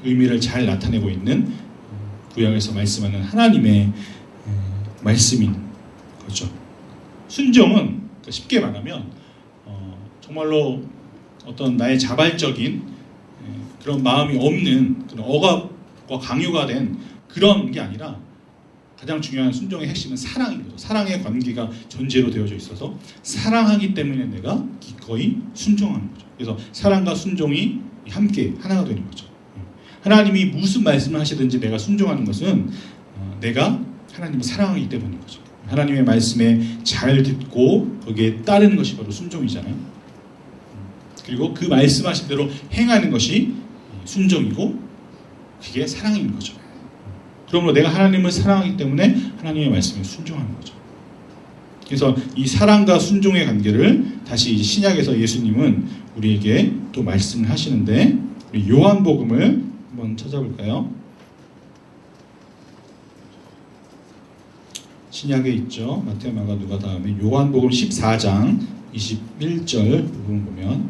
의미를 잘 나타내고 있는 구약에서 말씀하는 하나님의 말씀인 거죠. 순종은 쉽게 말하면 정말로 어떤 나의 자발적인 그런 마음이 없는 그런 억압과 강요가 된 그런 게 아니라, 가장 중요한 순종의 핵심은 사랑인 거죠. 사랑의 관계가 전제로 되어져 있어서 사랑하기 때문에 내가 기꺼이 순종하는 거죠. 그래서 사랑과 순종이 함께 하나가 되는 거죠. 하나님이 무슨 말씀을 하시든지 내가 순종하는 것은 내가 하나님을 사랑하기 때문인 거죠. 하나님의 말씀에 잘 듣고 거기에 따르는 것이 바로 순종이잖아요. 그리고 그 말씀하신 대로 행하는 것이 순종이고 그게 사랑인 거죠. 그러므로 내가 하나님을 사랑하기 때문에 하나님의 말씀에 순종하는 거죠. 그래서 이 사랑과 순종의 관계를 다시 신약에서 예수님은 우리에게 또 말씀을 하시는데, 우리 요한복음을 한번 찾아볼까요? 신약에 있죠. 마태, 마가, 누가 다음에 요한복음 14장 21절 부분 보면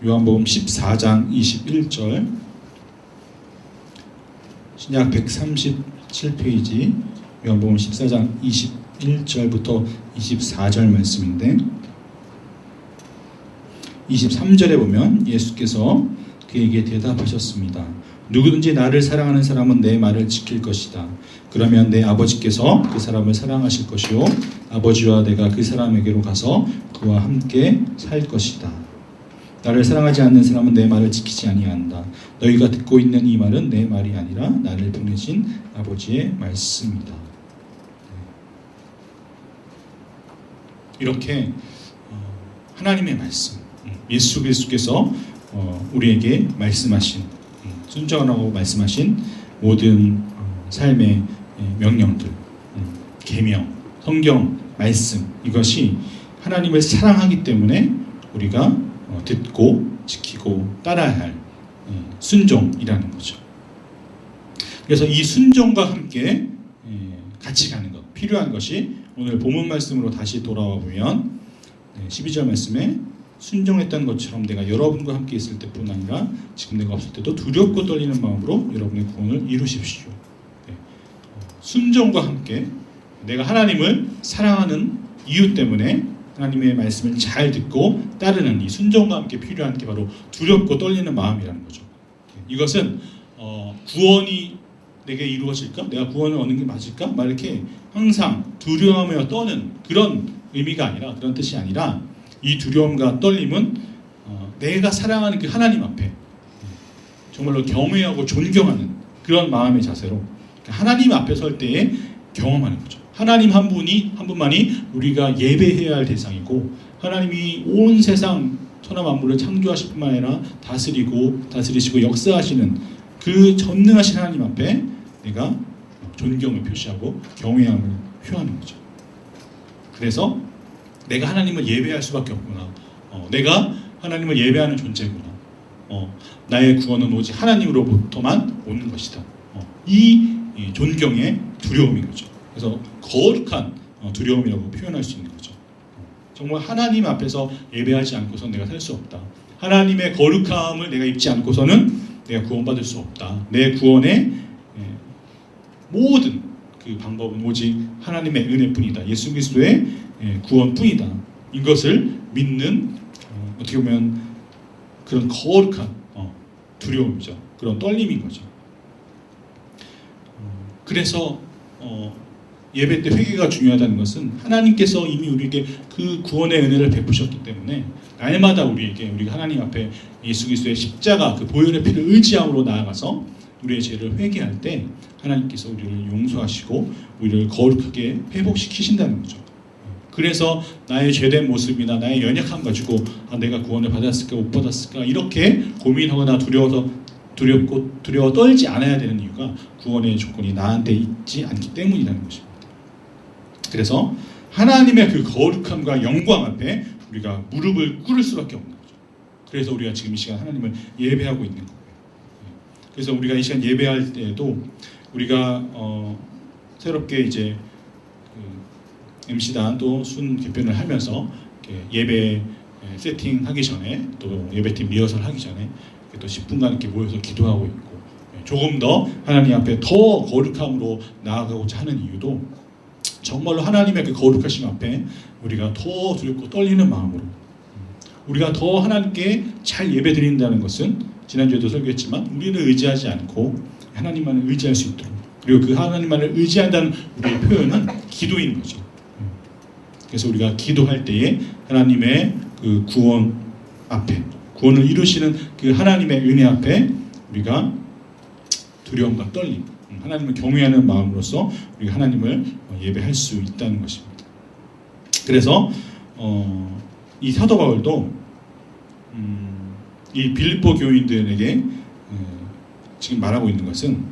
요한복음 14장 21절 신약 137페이지 요한복음 14장 21절부터 24절 말씀인데 23절에 보면 예수께서 그에게 대답하셨습니다. 누구든지 나를 사랑하는 사람은 내 말을 지킬 것이다. 그러면 내 아버지께서 그 사람을 사랑하실 것이요 아버지와 내가 그 사람에게로 가서 그와 함께 살 것이다. 나를 사랑하지 않는 사람은 내 말을 지키지 아니한다. 너희가 듣고 있는 이 말은 내 말이 아니라 나를 보내신 아버지의 말씀이다. 이렇게 하나님의 말씀, 예수 그리스도께서 우리에게 말씀하신, 순종하라고 말씀하신 모든 삶의 명령들, 계명, 성경, 말씀, 이것이 하나님을 사랑하기 때문에 우리가 듣고 지키고 따라야 할 순종이라는 거죠. 그래서 이 순종과 함께 같이 가는 것, 필요한 것이 오늘 본문 말씀으로 다시 돌아와 보면 12절 말씀에 순종했던 것처럼 내가 여러분과 함께 있을 때뿐 아니라 지금 내가 없을 때도 두렵고 떨리는 마음으로 여러분의 구원을 이루십시오. 순종과 함께 내가 하나님을 사랑하는 이유 때문에 하나님의 말씀을 잘 듣고 따르는 이 순종과 함께 필요한 게 바로 두렵고 떨리는 마음이라는 거죠. 이것은 구원이 내게 이루어질까? 내가 구원을 얻는 게 맞을까? 막 이렇게 항상 두려움에 떠는 그런 의미가 아니라, 그런 뜻이 아니라 이 두려움과 떨림은 내가 사랑하는 그 하나님 앞에 정말로 경외하고 존경하는 그런 마음의 자세로 하나님 앞에 설 때에 경험하는 거죠. 하나님 한 분만이 우리가 예배해야 할 대상이고, 하나님이 온 세상 천하 만물을 창조하실 뿐만 아니라 다스리시고 역사하시는 그 전능하신 하나님 앞에 내가 존경을 표시하고 경외함을 표하는 거죠. 그래서 내가 하나님을 예배할 수밖에 없구나. 내가 하나님을 예배하는 존재구나. 나의 구원은 오직 하나님으로부터만 오는 것이다. 이 존경의 두려움인 거죠. 그래서 거룩한 두려움이라고 표현할 수 있는 거죠. 정말 하나님 앞에서 예배하지 않고서는 내가 살 수 없다. 하나님의 거룩함을 내가 입지 않고서는 내가 구원받을 수 없다. 내 구원의 모든 그 방법은 오직 하나님의 은혜뿐이다. 예수 그리스도의 구원뿐이다. 이것을 믿는 어떻게 보면 그런 거룩한 두려움이죠. 그런 떨림인 거죠. 그래서 예배 때 회개가 중요하다는 것은 하나님께서 이미 우리에게 그 구원의 은혜를 베푸셨기 때문에 날마다 우리가 하나님 앞에 예수 그리스도의 십자가 그 보혈의 피를 의지함으로 나아가서 우리의 죄를 회개할 때 하나님께서 우리를 용서하시고 우리를 거룩하게 회복시키신다는 거죠. 그래서 나의 죄된 모습이나 나의 연약함 가지고 내가 구원을 받았을까 못 받았을까 이렇게 고민하거나 두려워 떨지 않아야 되는 이유가 구원의 조건이 나한테 있지 않기 때문이라는 것입니다. 그래서 하나님의 그 거룩함과 영광 앞에 우리가 무릎을 꿇을 수밖에 없는 거죠. 그래서 우리가 지금 이 시간 하나님을 예배하고 있는 거예요. 그래서 우리가 이 시간 예배할 때에도 우리가 새롭게 이제 그 MC단 또 순 개편을 하면서 예배 세팅하기 전에 또 예배팀 리허설 하기 전에 또 10분간 이렇게 모여서 기도하고 있고 조금 더 하나님 앞에 더 거룩함으로 나아가고자 하는 이유도 정말로 하나님의 그 거룩하심 앞에 우리가 더 두렵고 떨리는 마음으로 우리가 더 하나님께 잘 예배 드린다는 것은 지난주에도 설교했지만 우리를 의지하지 않고 하나님만을 의지할 수 있도록, 그리고 그 하나님만을 의지한다는 우리의 표현은 기도인 거죠. 그래서 우리가 기도할 때에 하나님의 그 구원 앞에 구원을 이루시는 그 하나님의 은혜 앞에 우리가 두려움과 떨림, 하나님을 경외하는 마음으로써 우리가 하나님을 예배할 수 있다는 것입니다. 그래서 이 사도 바울도 이 빌립보 교인들에게 지금 말하고 있는 것은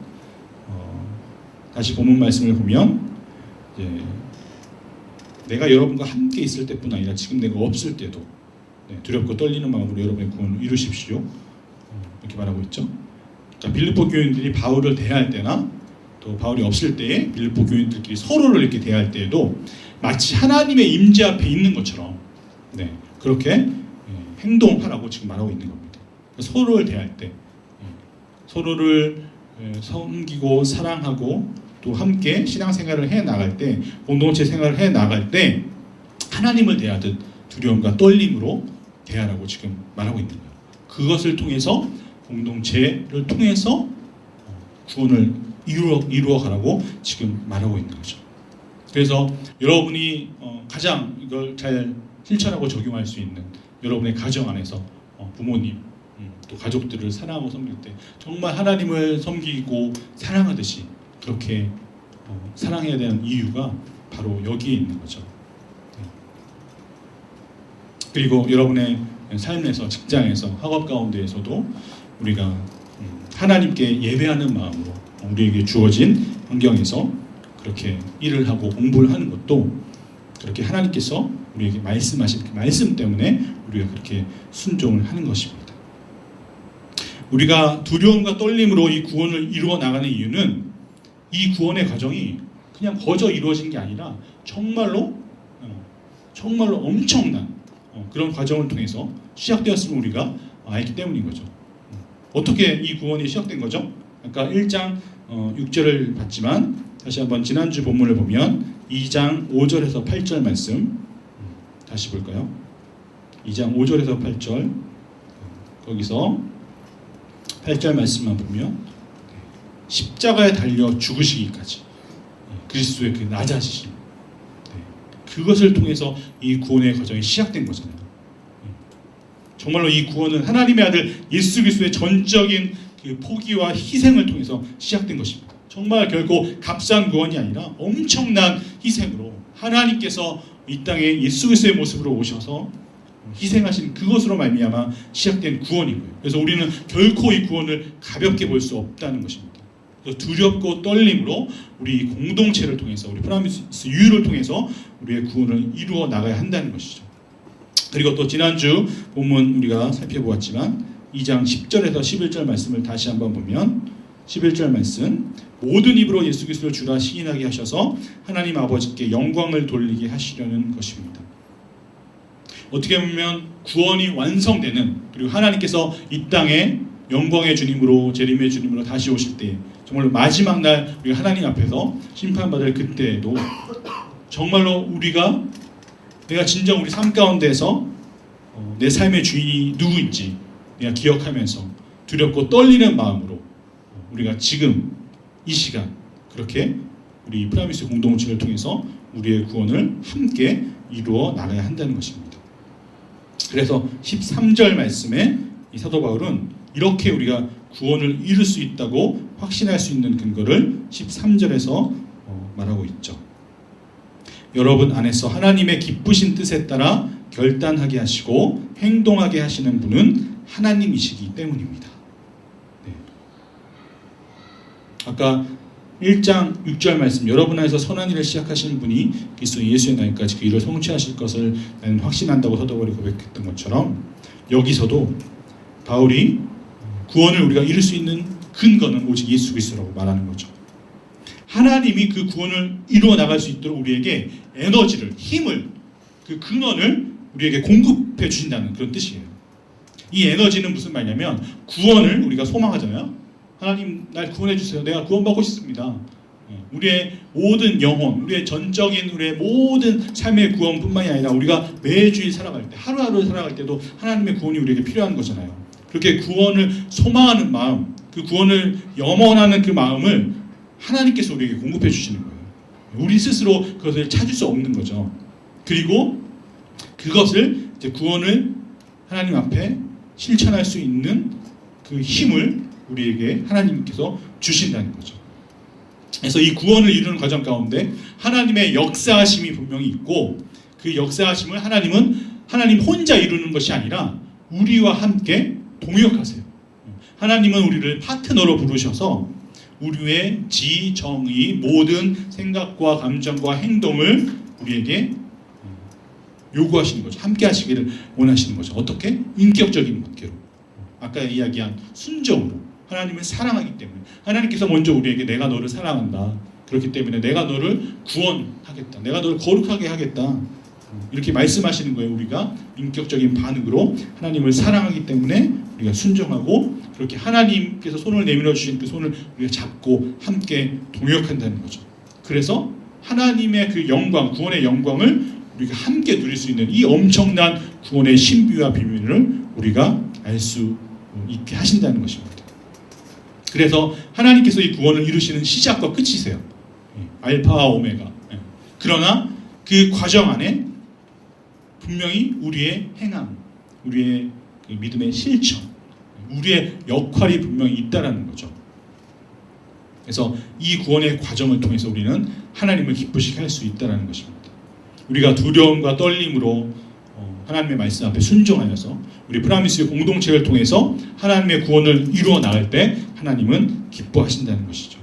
다시 본문 말씀을 보면 내가 여러분과 함께 있을 때뿐 아니라 지금 내가 없을 때도 두렵고 떨리는 마음으로 여러분의 구원을 이루십시오. 이렇게 말하고 있죠. 그러니까 빌립보 교인들이 바울을 대할 때나 또 바울이 없을 때에 빌립보 교인들끼리 서로를 이렇게 대할 때에도 마치 하나님의 임재 앞에 있는 것처럼 네, 그렇게 행동하라고 지금 말하고 있는 겁니다. 서로를 대할 때 서로를 섬기고 사랑하고 또 함께 신앙생활을 해 나갈 때 공동체 생활을 해 나갈 때 하나님을 대하듯 두려움과 떨림으로 대하라고 지금 말하고 있는 거예요. 그것을 통해서 공동체를 통해서 구원을 이루어 가라고 지금 말하고 있는 거죠. 그래서 여러분이 가장 이걸 잘 실천하고 적용할 수 있는 여러분의 가정 안에서 부모님 또 가족들을 사랑하고 섬길 때 정말 하나님을 섬기고 사랑하듯이 그렇게 사랑해야 되는 이유가 바로 여기에 있는 거죠. 그리고 여러분의 삶에서 직장에서 학업 가운데에서도 우리가 하나님께 예배하는 마음으로 우리에게 주어진 환경에서 그렇게 일을 하고 공부를 하는 것도 그렇게 하나님께서 우리에게 말씀하신 그 말씀 때문에 우리가 그렇게 순종을 하는 것입니다. 우리가 두려움과 떨림으로 이 구원을 이루어 나가는 이유는 이 구원의 과정이 그냥 거저 이루어진 게 아니라 정말로 엄청난 그런 과정을 통해서 시작되었음을 우리가 알기 때문인 거죠. 어떻게 이 구원이 시작된 거죠? 아까 1장 6절을 봤지만 다시 한번 지난주 본문을 보면 2장 5절에서 8절 말씀 다시 볼까요? 2장 5절에서 8절 거기서 8절 말씀만 보면 십자가에 달려 죽으시기까지 그리스도의 그 낮아지심 그것을 통해서 이 구원의 과정이 시작된 거잖아요. 정말로 이 구원은 하나님의 아들 예수 그리스도의 전적인 그 포기와 희생을 통해서 시작된 것입니다. 정말 결코 값싼 구원이 아니라 엄청난 희생으로 하나님께서 이 땅에 예수 그리스도의 모습으로 오셔서 희생하신 그것으로 말미암아 시작된 구원이고요. 그래서 우리는 결코 이 구원을 가볍게 볼 수 없다는 것입니다. 그래서 두렵고 떨림으로 우리 공동체를 통해서 우리 프라미스 유를 통해서 우리의 구원을 이루어 나가야 한다는 것이죠. 그리고 또 지난주 본문 우리가 살펴보았지만 2장 10절에서 11절 말씀을 다시 한번 보면 11절 말씀 모든 입으로 예수 그리스도를 주라 시인하게 하셔서 하나님 아버지께 영광을 돌리게 하시려는 것입니다. 어떻게 보면 구원이 완성되는 그리고 하나님께서 이 땅에 영광의 주님으로 재림의 주님으로 다시 오실 때 정말로 마지막 날 우리가 하나님 앞에서 심판받을 그때에도 정말로 우리가 내가 진정 우리 삶 가운데서 내 삶의 주인이 누구인지 내가 기억하면서 두렵고 떨리는 마음으로 우리가 지금 이 시간 그렇게 우리 프라미스 공동체를 통해서 우리의 구원을 함께 이루어 나가야 한다는 것입니다. 그래서 13절 말씀에 이 사도 바울은 이렇게 우리가 구원을 이룰 수 있다고 확신할 수 있는 근거를 13절에서 말하고 있죠. 여러분 안에서 하나님의 기쁘신 뜻에 따라 결단하게 하시고 행동하게 하시는 분은 하나님이시기 때문입니다. 네. 아까 1장 6절 말씀 여러분 안에서 선한 일을 시작하시는 분이 그리스도 예수의 날까지 그 일을 성취하실 것을 나는 확신한다고 사도 바울이 고백했던 것처럼 여기서도 바울이 구원을 우리가 이룰 수 있는 근거는 오직 예수 그리스도라고 말하는 거죠. 하나님이 그 구원을 이루어 나갈 수 있도록 우리에게 에너지를, 힘을, 그 근원을 우리에게 공급해 주신다는 그런 뜻이에요. 이 에너지는 무슨 말이냐면 구원을 우리가 소망하잖아요. 하나님 날 구원해 주세요. 내가 구원받고 싶습니다. 우리의 모든 영혼, 우리의 전적인 우리의 모든 삶의 구원뿐만이 아니라 우리가 매주일 살아갈 때, 하루하루 살아갈 때도 하나님의 구원이 우리에게 필요한 거잖아요. 그렇게 구원을 소망하는 마음, 그 구원을 염원하는 그 마음을 하나님께서 우리에게 공급해 주시는 거예요. 우리 스스로 그것을 찾을 수 없는 거죠. 그리고 그것을 이제 구원을 하나님 앞에 실천할 수 있는 그 힘을 우리에게 하나님께서 주신다는 거죠. 그래서 이 구원을 이루는 과정 가운데 하나님의 역사하심이 분명히 있고 그 역사하심을 하나님 혼자 이루는 것이 아니라 우리와 함께 동역하세요. 하나님은 우리를 파트너로 부르셔서 우리의 지, 정의, 모든 생각과 감정과 행동을 우리에게 요구하시는 거죠. 함께 하시기를 원하시는 거죠. 어떻게? 인격적인 관계로. 아까 이야기한 순종으로 하나님을 사랑하기 때문에 하나님께서 먼저 우리에게 내가 너를 사랑한다. 그렇기 때문에 내가 너를 구원하겠다. 내가 너를 거룩하게 하겠다. 이렇게 말씀하시는 거예요. 우리가 인격적인 반응으로 하나님을 사랑하기 때문에 우리가 순종하고 그렇게 하나님께서 손을 내밀어 주신 그 손을 우리가 잡고 함께 동역한다는 거죠. 그래서 하나님의 그 영광, 구원의 영광을 우리가 함께 누릴 수 있는 이 엄청난 구원의 신비와 비밀을 우리가 알 수 있게 하신다는 것입니다. 그래서 하나님께서 이 구원을 이루시는 시작과 끝이세요. 알파와 오메가. 그러나 그 과정 안에 분명히 우리의 행함, 우리의 그 믿음의 실천, 우리의 역할이 분명히 있다라는 거죠. 그래서 이 구원의 과정을 통해서 우리는 하나님을 기쁘시게 할 수 있다라는 것입니다. 우리가 두려움과 떨림으로 하나님의 말씀 앞에 순종하여서 우리 프라미스의 공동체를 통해서 하나님의 구원을 이루어 나갈 때 하나님은 기뻐하신다는 것이죠.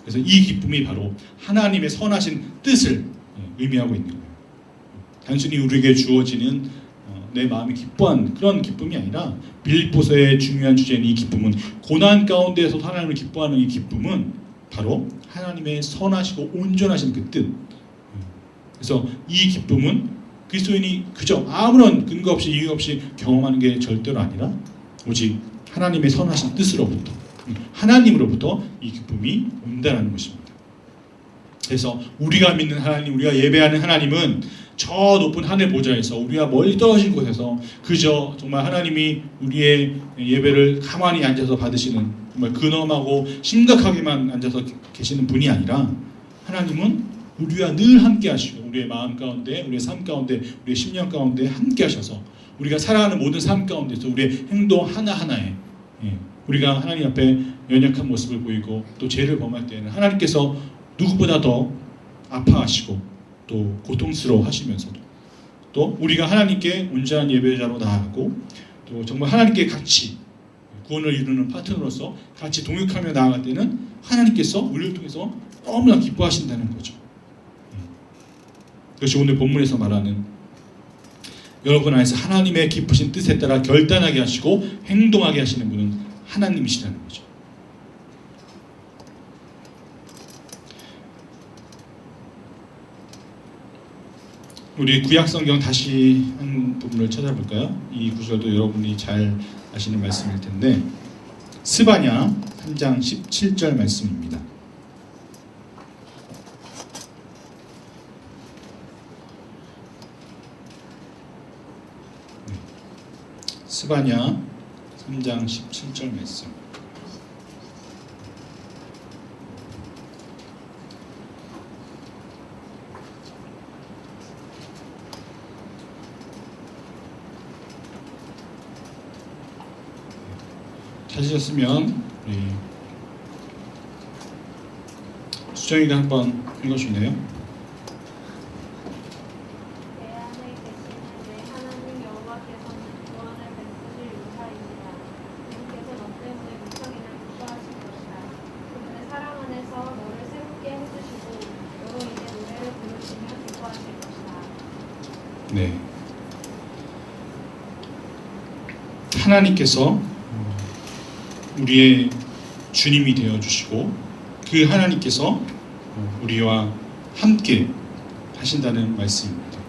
그래서 이 기쁨이 바로 하나님의 선하신 뜻을 의미하고 있는 거예요. 단순히 우리에게 주어지는 내 마음이 기뻐한 그런 기쁨이 아니라 빌립보서의 중요한 주제인 이 기쁨은 고난 가운데에서도 하나님을 기뻐하는 이 기쁨은 바로 하나님의 선하시고 온전하신 그 뜻. 그래서 이 기쁨은 그리스도인이 그저 아무런 근거 없이 이유 없이 경험하는 게 절대로 아니라 오직 하나님의 선하신 뜻으로부터 하나님으로부터 이 기쁨이 온다는 것입니다. 그래서 우리가 믿는 하나님, 우리가 예배하는 하나님은 저 높은 하늘 보좌에서 우리가 멀리 떨어진 곳에서 그저 정말 하나님이 우리의 예배를 가만히 앉아서 받으시는 정말 근엄하고 심각하게만 앉아서 계시는 분이 아니라 하나님은 우리와 늘 함께 하시고 우리의 마음 가운데, 우리의 삶 가운데, 우리의 심령 가운데 함께 하셔서 우리가 살아가는 모든 삶 가운데서 우리의 행동 하나하나에 우리가 하나님 앞에 연약한 모습을 보이고 또 죄를 범할 때에는 하나님께서 누구보다 더 아파하시고 또 고통스러워 하시면서도 또 우리가 하나님께 온전한 예배자로 나아가고 또 정말 하나님께 같이 구원을 이루는 파트너로서 같이 동역하며 나아갈 때는 하나님께서 우리를 통해서 너무나 기뻐하신다는 거죠. 그것이 오늘 본문에서 말하는 여러분 안에서 하나님의 기쁘신 뜻에 따라 결단하게 하시고 행동하게 하시는 분은 하나님이시라는 거죠. 우리 구약성경 다시 한 부분을 찾아볼까요? 이 구절도 여러분이 잘 아시는 말씀일 텐데 스바냐 3장 17절 말씀입니다. 스바냐 3장 17절 말씀. 찾으셨으면 우리 수정이가 한번 읽어주네요. 내 안에 계시는 내 하나님 여호와께서는 구원을 베푸실 유사입니다. 그분께서 너 때문에 무척이나 기뻐하실 것이다. 그분의 사랑 안에서 너를 새롭게 해주시고 너로 인해 노래를 부르시며 기뻐하실 것이다. 네. 하나님께서 우리의 주님이 되어주시고 그 하나님께서 우리와 함께 하신다는 말씀입니다.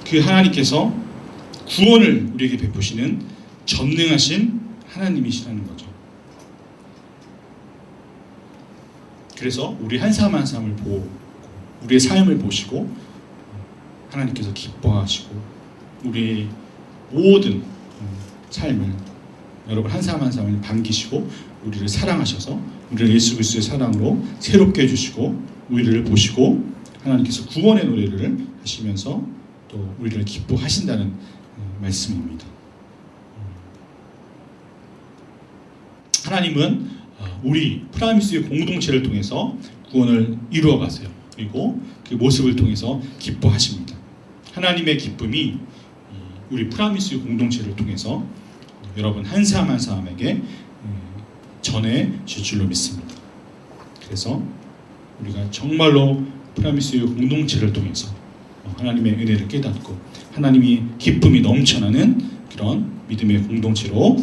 그 하나님께서 구원을 우리에게 베푸시는 전능하신 하나님이시라는 거죠. 그래서 우리 한 사람 한 사람을 보고 우리의 삶을 보시고 하나님께서 기뻐하시고 우리의 모든 삶을 여러분 한 사람 한 사람을 반기시고 우리를 사랑하셔서 우리를 예수 그리스도의 사랑으로 새롭게 해주시고 우리를 보시고 하나님께서 구원의 노래를 하시면서 또 우리를 기뻐하신다는 말씀입니다. 하나님은 우리 프라미스의 공동체를 통해서 구원을 이루어 가세요. 그리고 그 모습을 통해서 기뻐하십니다. 하나님의 기쁨이 우리 프라미스의 공동체를 통해서 여러분 한 사람 한 사람에게 전해질 줄로 믿습니다. 그래서 우리가 정말로 프라미스의 공동체를 통해서 하나님의 은혜를 깨닫고 하나님이 기쁨이 넘쳐나는 그런 믿음의 공동체로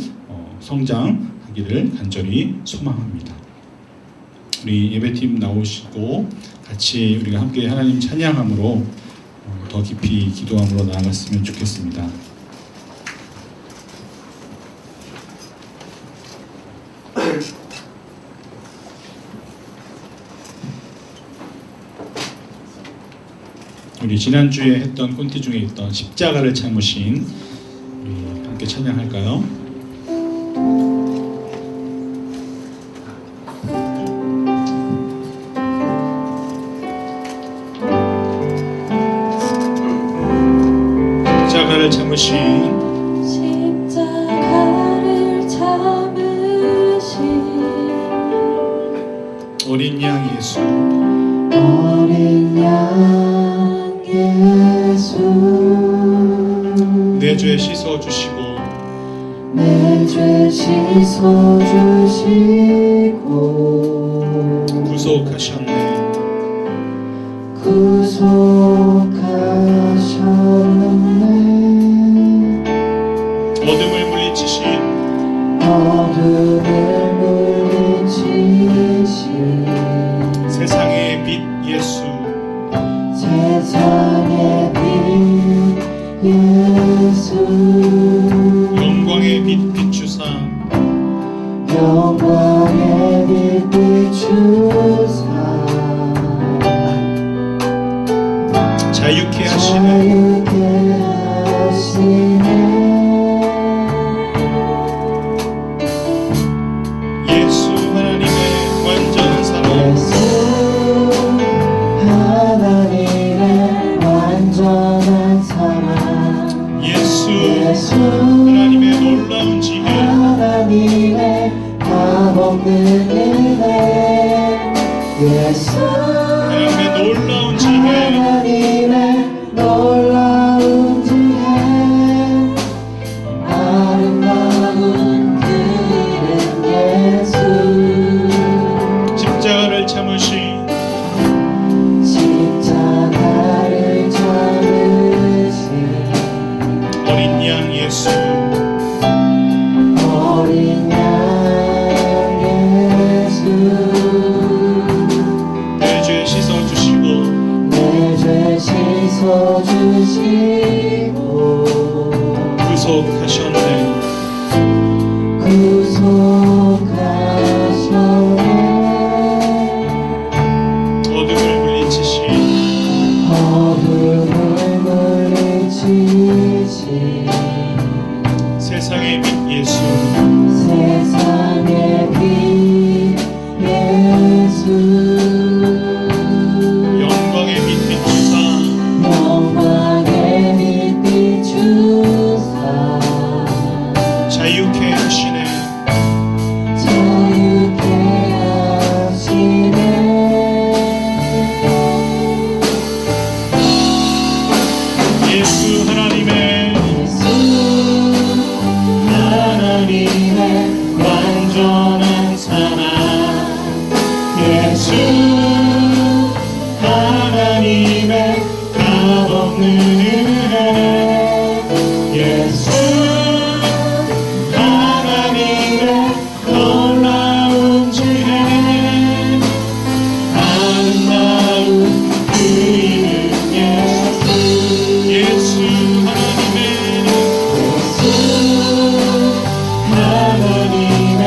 성장하기를 간절히 소망합니다. 우리 예배팀 나오시고 같이 우리가 함께 하나님 찬양함으로 더 깊이 기도함으로 나아갔으면 좋겠습니다. 우리 지난주에 했던 콘티 중에 있던 십자가를 참으신 우리 함께 찬양할까요? 십자가를 참으신 십자가를 참으신 어린 양 예수 어린 양 예수 내 죄 씻어 주시고 내 죄 씻어 주시고 구속하셨네. 구속하셨네 어둠을 물리치신 어둠을 물리치신 세상의 빛 예수 세상의 빛 예수 영광의 빛 비추사 영광의 빛 비추사 자유케 하시는 자유케 하시네 예수 하나님의 완전한 사랑 예수 하나님의 완전한 사랑 예수 예수 하나님의 놀라운 지혜 하나님의 값없는 은혜 예수 하나님의 놀라운 지혜 하나님의 놀라운 지혜 아름다운 그 이름 예수 십자가를 참으신 십자가를 참으신 어린 양 예수 어린 양 예수 내 죄 씻어 주시고 내 죄 씻어 주시고 구속하셨네. 구속하셨네 어둠을 물리치신 어둠을 물리치신 세상의 빛 예수 세상의 빛 예수 영광의 빛 비추사 영광의 빛 비추사 자유케 하시네. 자유케 하시네 예수 하나님의 예수 하나님의 완전한 사랑 예수 하나님의 값없는 은혜 예수 하나님의 놀라운 지혜 아름다운 그 이름 예수 예수 하나님의 예수 하나님의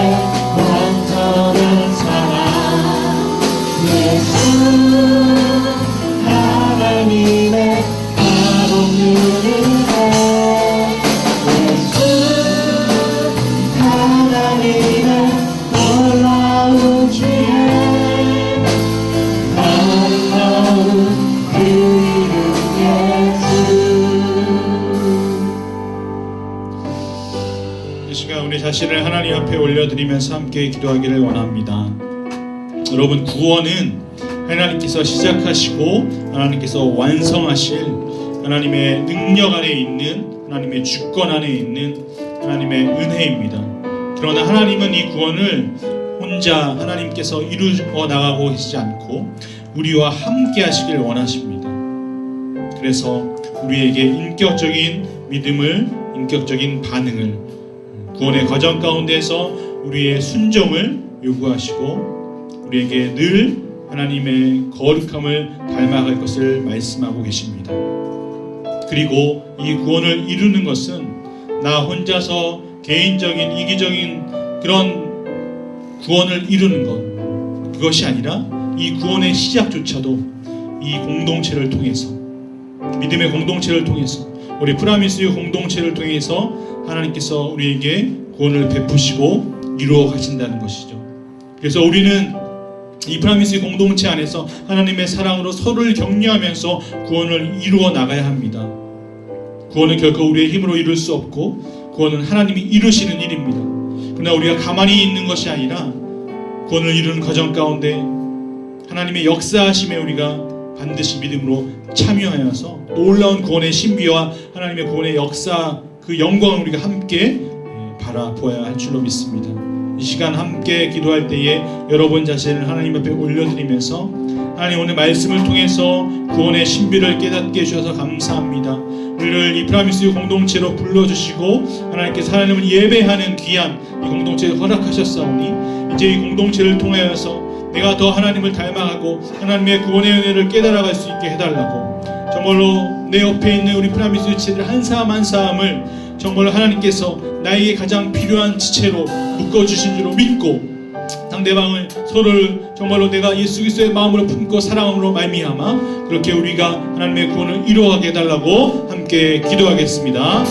완전한 사랑 예수 하나님의 값없는 은혜 예수 하나님의 놀라운 지혜 아름다운 그 이름 예수 이 시간 우리 자신을 하나님 앞에 올려드리면서 함께 기도하기를 원합니다. 여러분 구원은 하나님께서 시작하시고 하나님께서 완성하실 하나님의 능력 안에 있는 하나님의 주권 안에 있는 하나님의 은혜입니다. 그러나 하나님은 이 구원을 혼자 하나님께서 이루어 나가고 계시지 않고 우리와 함께 하시길 원하십니다. 그래서 우리에게 인격적인 믿음을 인격적인 반응을 구원의 과정 가운데서 우리의 순종을 요구하시고 우리에게 늘 하나님의 거룩함을 닮아갈 것을 말씀하고 계십니다. 그리고 이 구원을 이루는 것은 나 혼자서 개인적인 이기적인 그런 구원을 이루는 것, 그것이 아니라 이 구원의 시작조차도 이 공동체를 통해서, 믿음의 공동체를 통해서, 우리 프라미스의 공동체를 통해서 하나님께서 우리에게 구원을 베푸시고 이루어 가신다는 것이죠. 그래서 우리는 이 프라미스의 공동체 안에서 하나님의 사랑으로 서로를 격려하면서 구원을 이루어 나가야 합니다. 구원은 결코 우리의 힘으로 이룰 수 없고 구원은 하나님이 이루시는 일입니다. 그러나 우리가 가만히 있는 것이 아니라 구원을 이루는 과정 가운데 하나님의 역사하심에 우리가 반드시 믿음으로 참여하여서 놀라운 구원의 신비와 하나님의 구원의 역사, 그 영광을 우리가 함께 바라보아야 할 줄로 믿습니다. 이 시간 함께 기도할 때에 여러분 자신을 하나님 앞에 올려드리면서 하나님 오늘 말씀을 통해서 구원의 신비를 깨닫게 해주셔서 감사합니다. 우리를 이 프라미스 공동체로 불러주시고 하나님께서 하나님을 예배하는 귀한 이 공동체를 허락하셨사오니 이제 이 공동체를 통하여서 내가 더 하나님을 닮아가고 하나님의 구원의 은혜를 깨달아갈 수 있게 해달라고, 정말로 내 옆에 있는 우리 프라미스 지체들 한 사람 한 사람을 정말로 하나님께서 나에게 가장 필요한 지체로 묶어주신 줄로 믿고 상대방을 서로를 정말로 내가 예수 그리스도의 마음으로 품고 사랑함으로 말미암아 그렇게 우리가 하나님의 구원을 이루어가게 해달라고 함께 기도하겠습니다.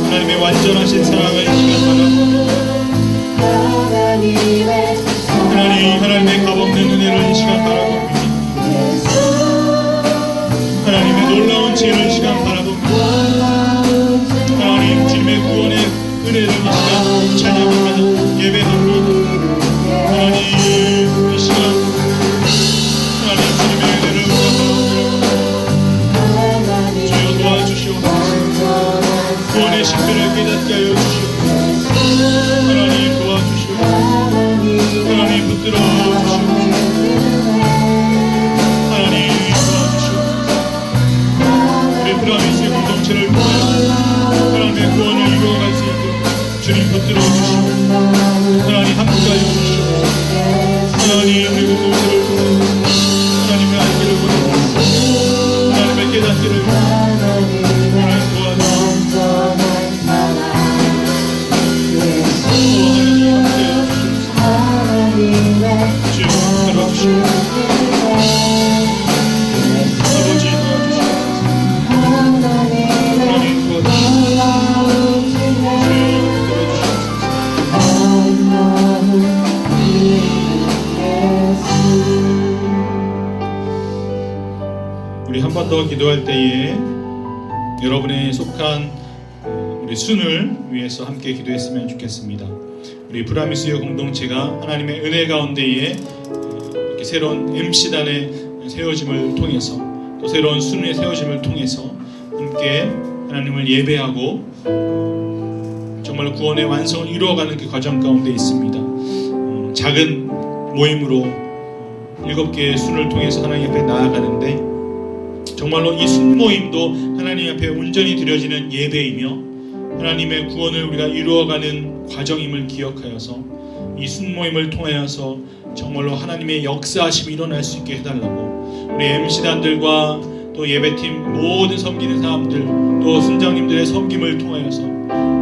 하나님의 완전하신 사랑을 이 시간 바라봅니다. 하나님의 값없는 은혜를 이 시간 바라봅니다. 하나님의 놀라운 지혜를 이 시간 바라봅니다. 하나님 주님의 구원의 은혜를 이 시간 찬양합니다. 예배합니다. 하나님 이 시간 하나님 주님의 은혜를 바라봅니다. 주여 도와주시옵소서. 구원의 신비를 깨닫게 하여 주시옵소서. 하나님 도와주시옵소서. 하나님 붙들어 주시옵소서. 하나님 도와주시옵소서. 우리 프라미스의 공동체를 통하여 하나님의 구원을 이루어갈 수 있도록 주님 붙들어 주시옵소서. 하나님 함께하여 주시옵소서. 하나님 우리 공동체를 통하여 하나님의 알기를 보내주시옵소서. 하나님의 깨닫기를 하나님 도와주시옵소서. 우리 한 번 더 기도할 때에 여러분의 속한 우리 순을 위해서 함께 기도했으면 좋겠습니다. 우리 프라미스의 공동체가 하나님의 은혜 가운데에 이렇게 새로운 MC단의 세워짐을 통해서 또 새로운 순의 세워짐을 통해서 함께 하나님을 예배하고 정말 구원의 완성을 이루어가는 그 과정 가운데 있습니다. 작은 모임으로 7개의 순을 통해서 하나님 앞에 나아가는데 정말로 이 순모임도 하나님 앞에 온전히 드려지는 예배이며 하나님의 구원을 우리가 이루어가는 과정임을 기억하여서 이 순모임을 통하여서 정말로 하나님의 역사하심이 일어날 수 있게 해달라고, 우리 MC단들과 또 예배팀 모든 섬기는 사람들 또 순장님들의 섬김을 통하여서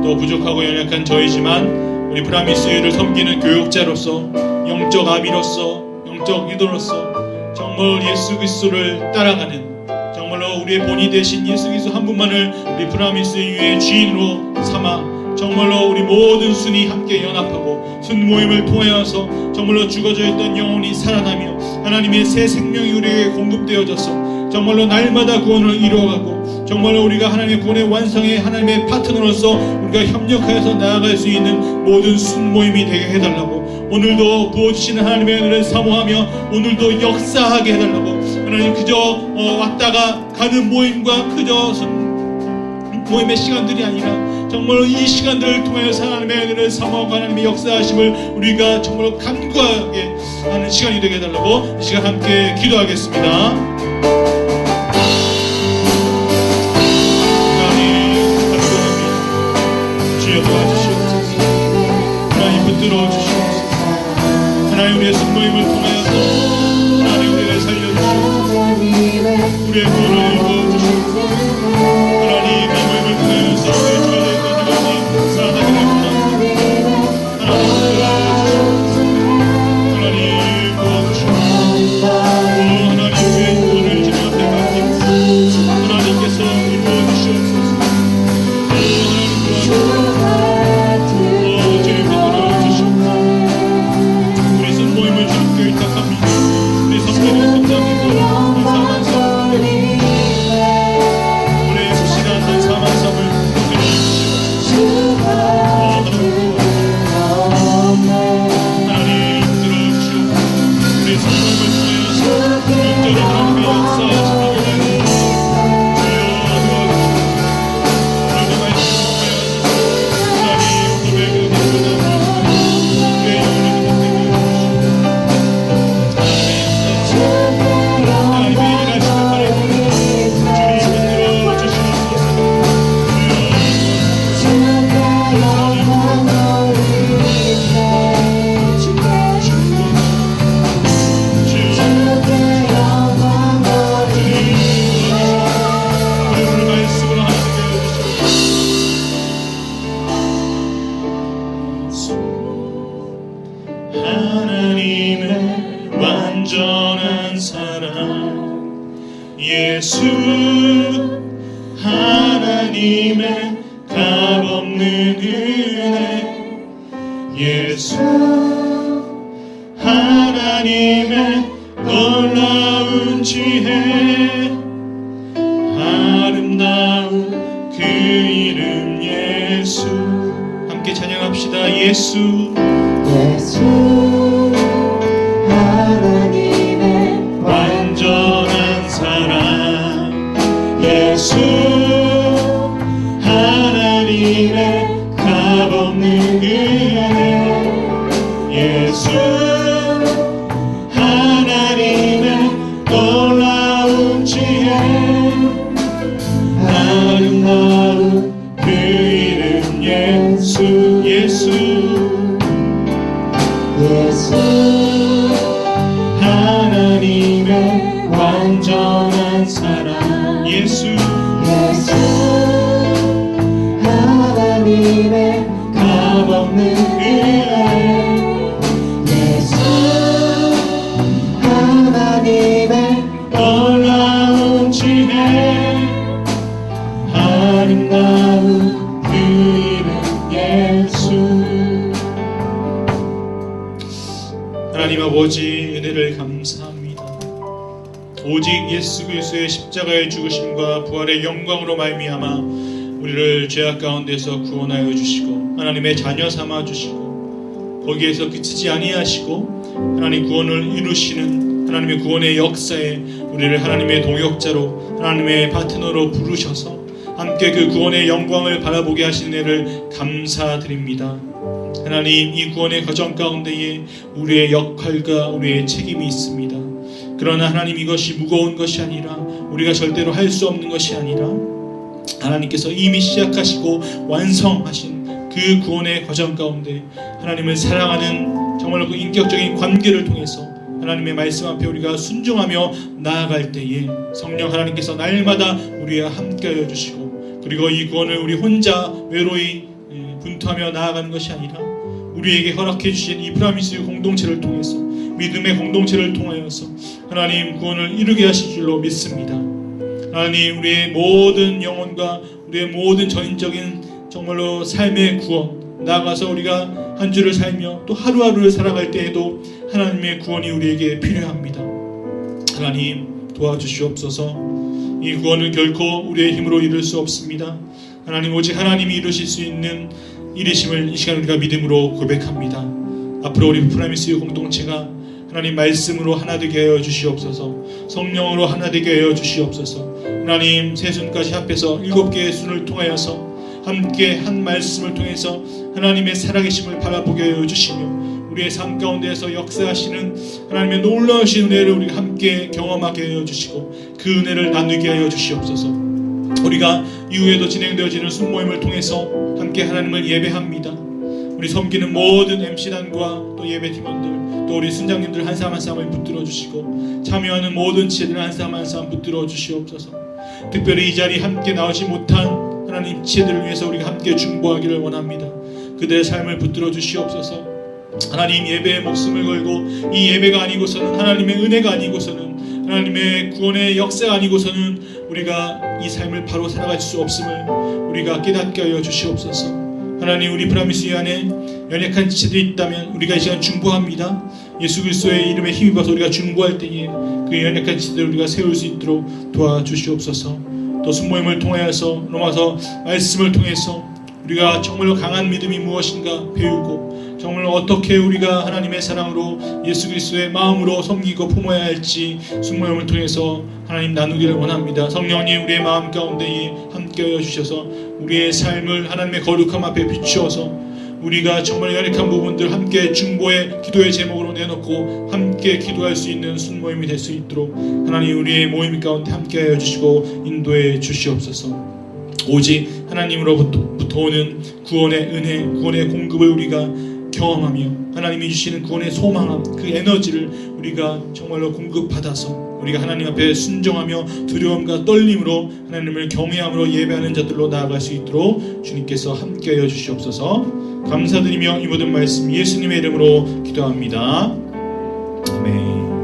또 부족하고 연약한 저희지만 우리 프라미스를 섬기는 교육자로서 영적 아비로서 영적 리더로서 정말 예수 그리스도를 따라가는 정말로 우리의 본이 되신 예수 그리스도 한 분만을 우리 프라미스 위의 주인으로 삼아 정말로 우리 모든 순이 함께 연합하고 순 모임을 통하여서 정말로 죽어져 있던 영혼이 살아나며 하나님의 새 생명이 우리에게 공급되어져서 정말로 날마다 구원을 이루어가고 정말로 우리가 하나님의 구원의 완성에 하나님의 파트너로서 우리가 협력하여서 나아갈 수 있는 모든 순 모임이 되게 해달라고, 오늘도 부어주시는 하나님의 은혜를 사모하며 오늘도 역사하게 해달라고, 하나님 그저 왔다가 가는 모임과 그저 모임의 시간들이 아니라 정말로 이 시간들을 통하여서 하나님의 은혜를 삼아오고 하나님의 역사하심을 우리가 정말로 간구하게 하는 시간이 되게 해달라고 이 시간 함께 기도하겠습니다. 주여 도와주시옵소서. 하나님 붙들어 주시옵소서. 하나님 우리의 순모임을 통하여서 하나님 우리를 살려주시옵소서. 우리의 구원을 이루어주시옵소서. 하나님 이 모임을 통하여서 우리의 주가 되는 주님 사랑하옵니다. 하나님 도와주시옵소서. 하나님 우리의 구원을 주님 앞에 맡깁니다. 하나님께서 이루어주시옵소서. 우리 순모임을 주님께 의탁합니다. 우리 성도를 감사합니다. 감사합니다. 우리의 부실한 감사함을 드려주시옵소서. 하나님 들어주시옵소서. 우리 성도를 통하여서 영적으로 하나님의 역사하시는 주여 하나님의 완전한 사랑 예수 하나님의 값없는 은혜 예수 하나님의 놀라운 지혜 아름다운 그 이름 예수 함께 찬양합시다. 예수 하나님의 완전한 사랑 예수 하나님의 값없는 은혜 예수 하나님의 놀라운 지혜 아름다운 그 이름 예수 예수 하나님의 완전한 사랑 예수 하나님의 값없는 은혜 예수 하나님의 놀라운 지혜 아름다운 그 이름 예수 하나님 아버지 은혜를 감사합니다. 오직 예수 그리스도의 십자가의 죽으심과 부활의 영광으로 말미암아 우리를 죄악 가운데서 구원하여 주시고 하나님의 자녀 삼아 주시고 거기에서 그치지 아니하시고 하나님 구원을 이루시는 하나님의 구원의 역사에 우리를 하나님의 동역자로 하나님의 파트너로 부르셔서 함께 그 구원의 영광을 바라보게 하시는 은혜를 감사드립니다. 하나님 이 구원의 과정 가운데에 우리의 역할과 우리의 책임이 있습니다. 그러나 하나님 이것이 무거운 것이 아니라 우리가 절대로 할 수 없는 것이 아니라 하나님께서 이미 시작하시고 완성하신 그 구원의 과정 가운데 하나님을 사랑하는 정말로 그 인격적인 관계를 통해서 하나님의 말씀 앞에 우리가 순종하며 나아갈 때에 성령 하나님께서 날마다 우리와 함께하여 주시고 그리고 이 구원을 우리 혼자 외로이 분투하며 나아가는 것이 아니라 우리에게 허락해 주신 이 프라미스 공동체를 통해서 믿음의 공동체를 통하여서 하나님 구원을 이루게 하실 줄로 믿습니다. 하나님 우리의 모든 영혼과 우리의 모든 전인적인 정말로 삶의 구원 나아가서 우리가 한 주를 살며 또 하루하루를 살아갈 때에도 하나님의 구원이 우리에게 필요합니다. 하나님 도와주시옵소서. 이 구원을 결코 우리의 힘으로 이룰 수 없습니다. 하나님 오직 하나님이 이루실 수 있는 일이심을 이 시간 우리가 믿음으로 고백합니다. 앞으로 우리 프라미스 공동체가 하나님 말씀으로 하나 되게 하여 주시옵소서. 성령으로 하나 되게 하여 주시옵소서. 하나님 세 순까지 합해서 7개의 순을 통하여서 함께 한 말씀을 통해서 하나님의 살아계심을 바라보게 하여 주시며 우리의 삶 가운데에서 역사하시는 하나님의 놀라우신 은혜를 우리가 함께 경험하게 하여 주시고 그 은혜를 나누게 하여 주시옵소서. 우리가 이후에도 진행되어지는 순모임을 통해서 함께 하나님을 예배합니다. 우리 섬기는 모든 MC단과 또 예배팀원들 또 우리 순장님들 한 사람 한 사람을 붙들어 주시고 참여하는 모든 지체들 한 사람 한 사람 붙들어 주시옵소서. 특별히 이 자리에 함께 나오지 못한 하나님 지체들을 위해서 우리가 함께 중보하기를 원합니다. 그들의 삶을 붙들어 주시옵소서. 하나님 예배에 목숨을 걸고 이 예배가 아니고서는 하나님의 은혜가 아니고서는 하나님의 구원의 역사가 아니고서는 우리가 이 삶을 바로 살아갈 수 없음을 우리가 깨닫게 하여 주시옵소서. 하나님 우리 프라미스 안에 연약한 지체들이 있다면 우리가 이 시간 중보합니다. 예수 그리스도의 이름에 힘입어서 우리가 중보할 때에 그 연약한 지체들을 우리가 세울 수 있도록 도와주시옵소서. 또 순모임을 통하여서 로마서 말씀을 통해서 우리가 정말로 강한 믿음이 무엇인가 배우고 정말로 어떻게 우리가 하나님의 사랑으로 예수 그리스도의 마음으로 섬기고 품어야 할지 순모임을 통해서 하나님 나누기를 원합니다. 성령님 우리의 마음 가운데에 함께하여 주셔서 우리의 삶을 하나님의 거룩함 앞에 비추어서 우리가 정말 연약한 부분들 함께 중보의 기도의 제목으로 내놓고 함께 기도할 수 있는 순모임이 될 수 있도록 하나님 우리의 모임 가운데 함께하여 주시고 인도해 주시옵소서. 오직 하나님으로부터 오는 구원의 은혜, 구원의 공급을 우리가 경험하며 하나님이 주시는 구원의 소망함, 그 에너지를 우리가 정말로 공급받아서 우리가 하나님 앞에 순종하며 두려움과 떨림으로 하나님을 경외함으로 예배하는 자들로 나아갈 수 있도록 주님께서 함께하여 주시옵소서. 감사드리며 이 모든 말씀 예수님의 이름으로 기도합니다. 아멘.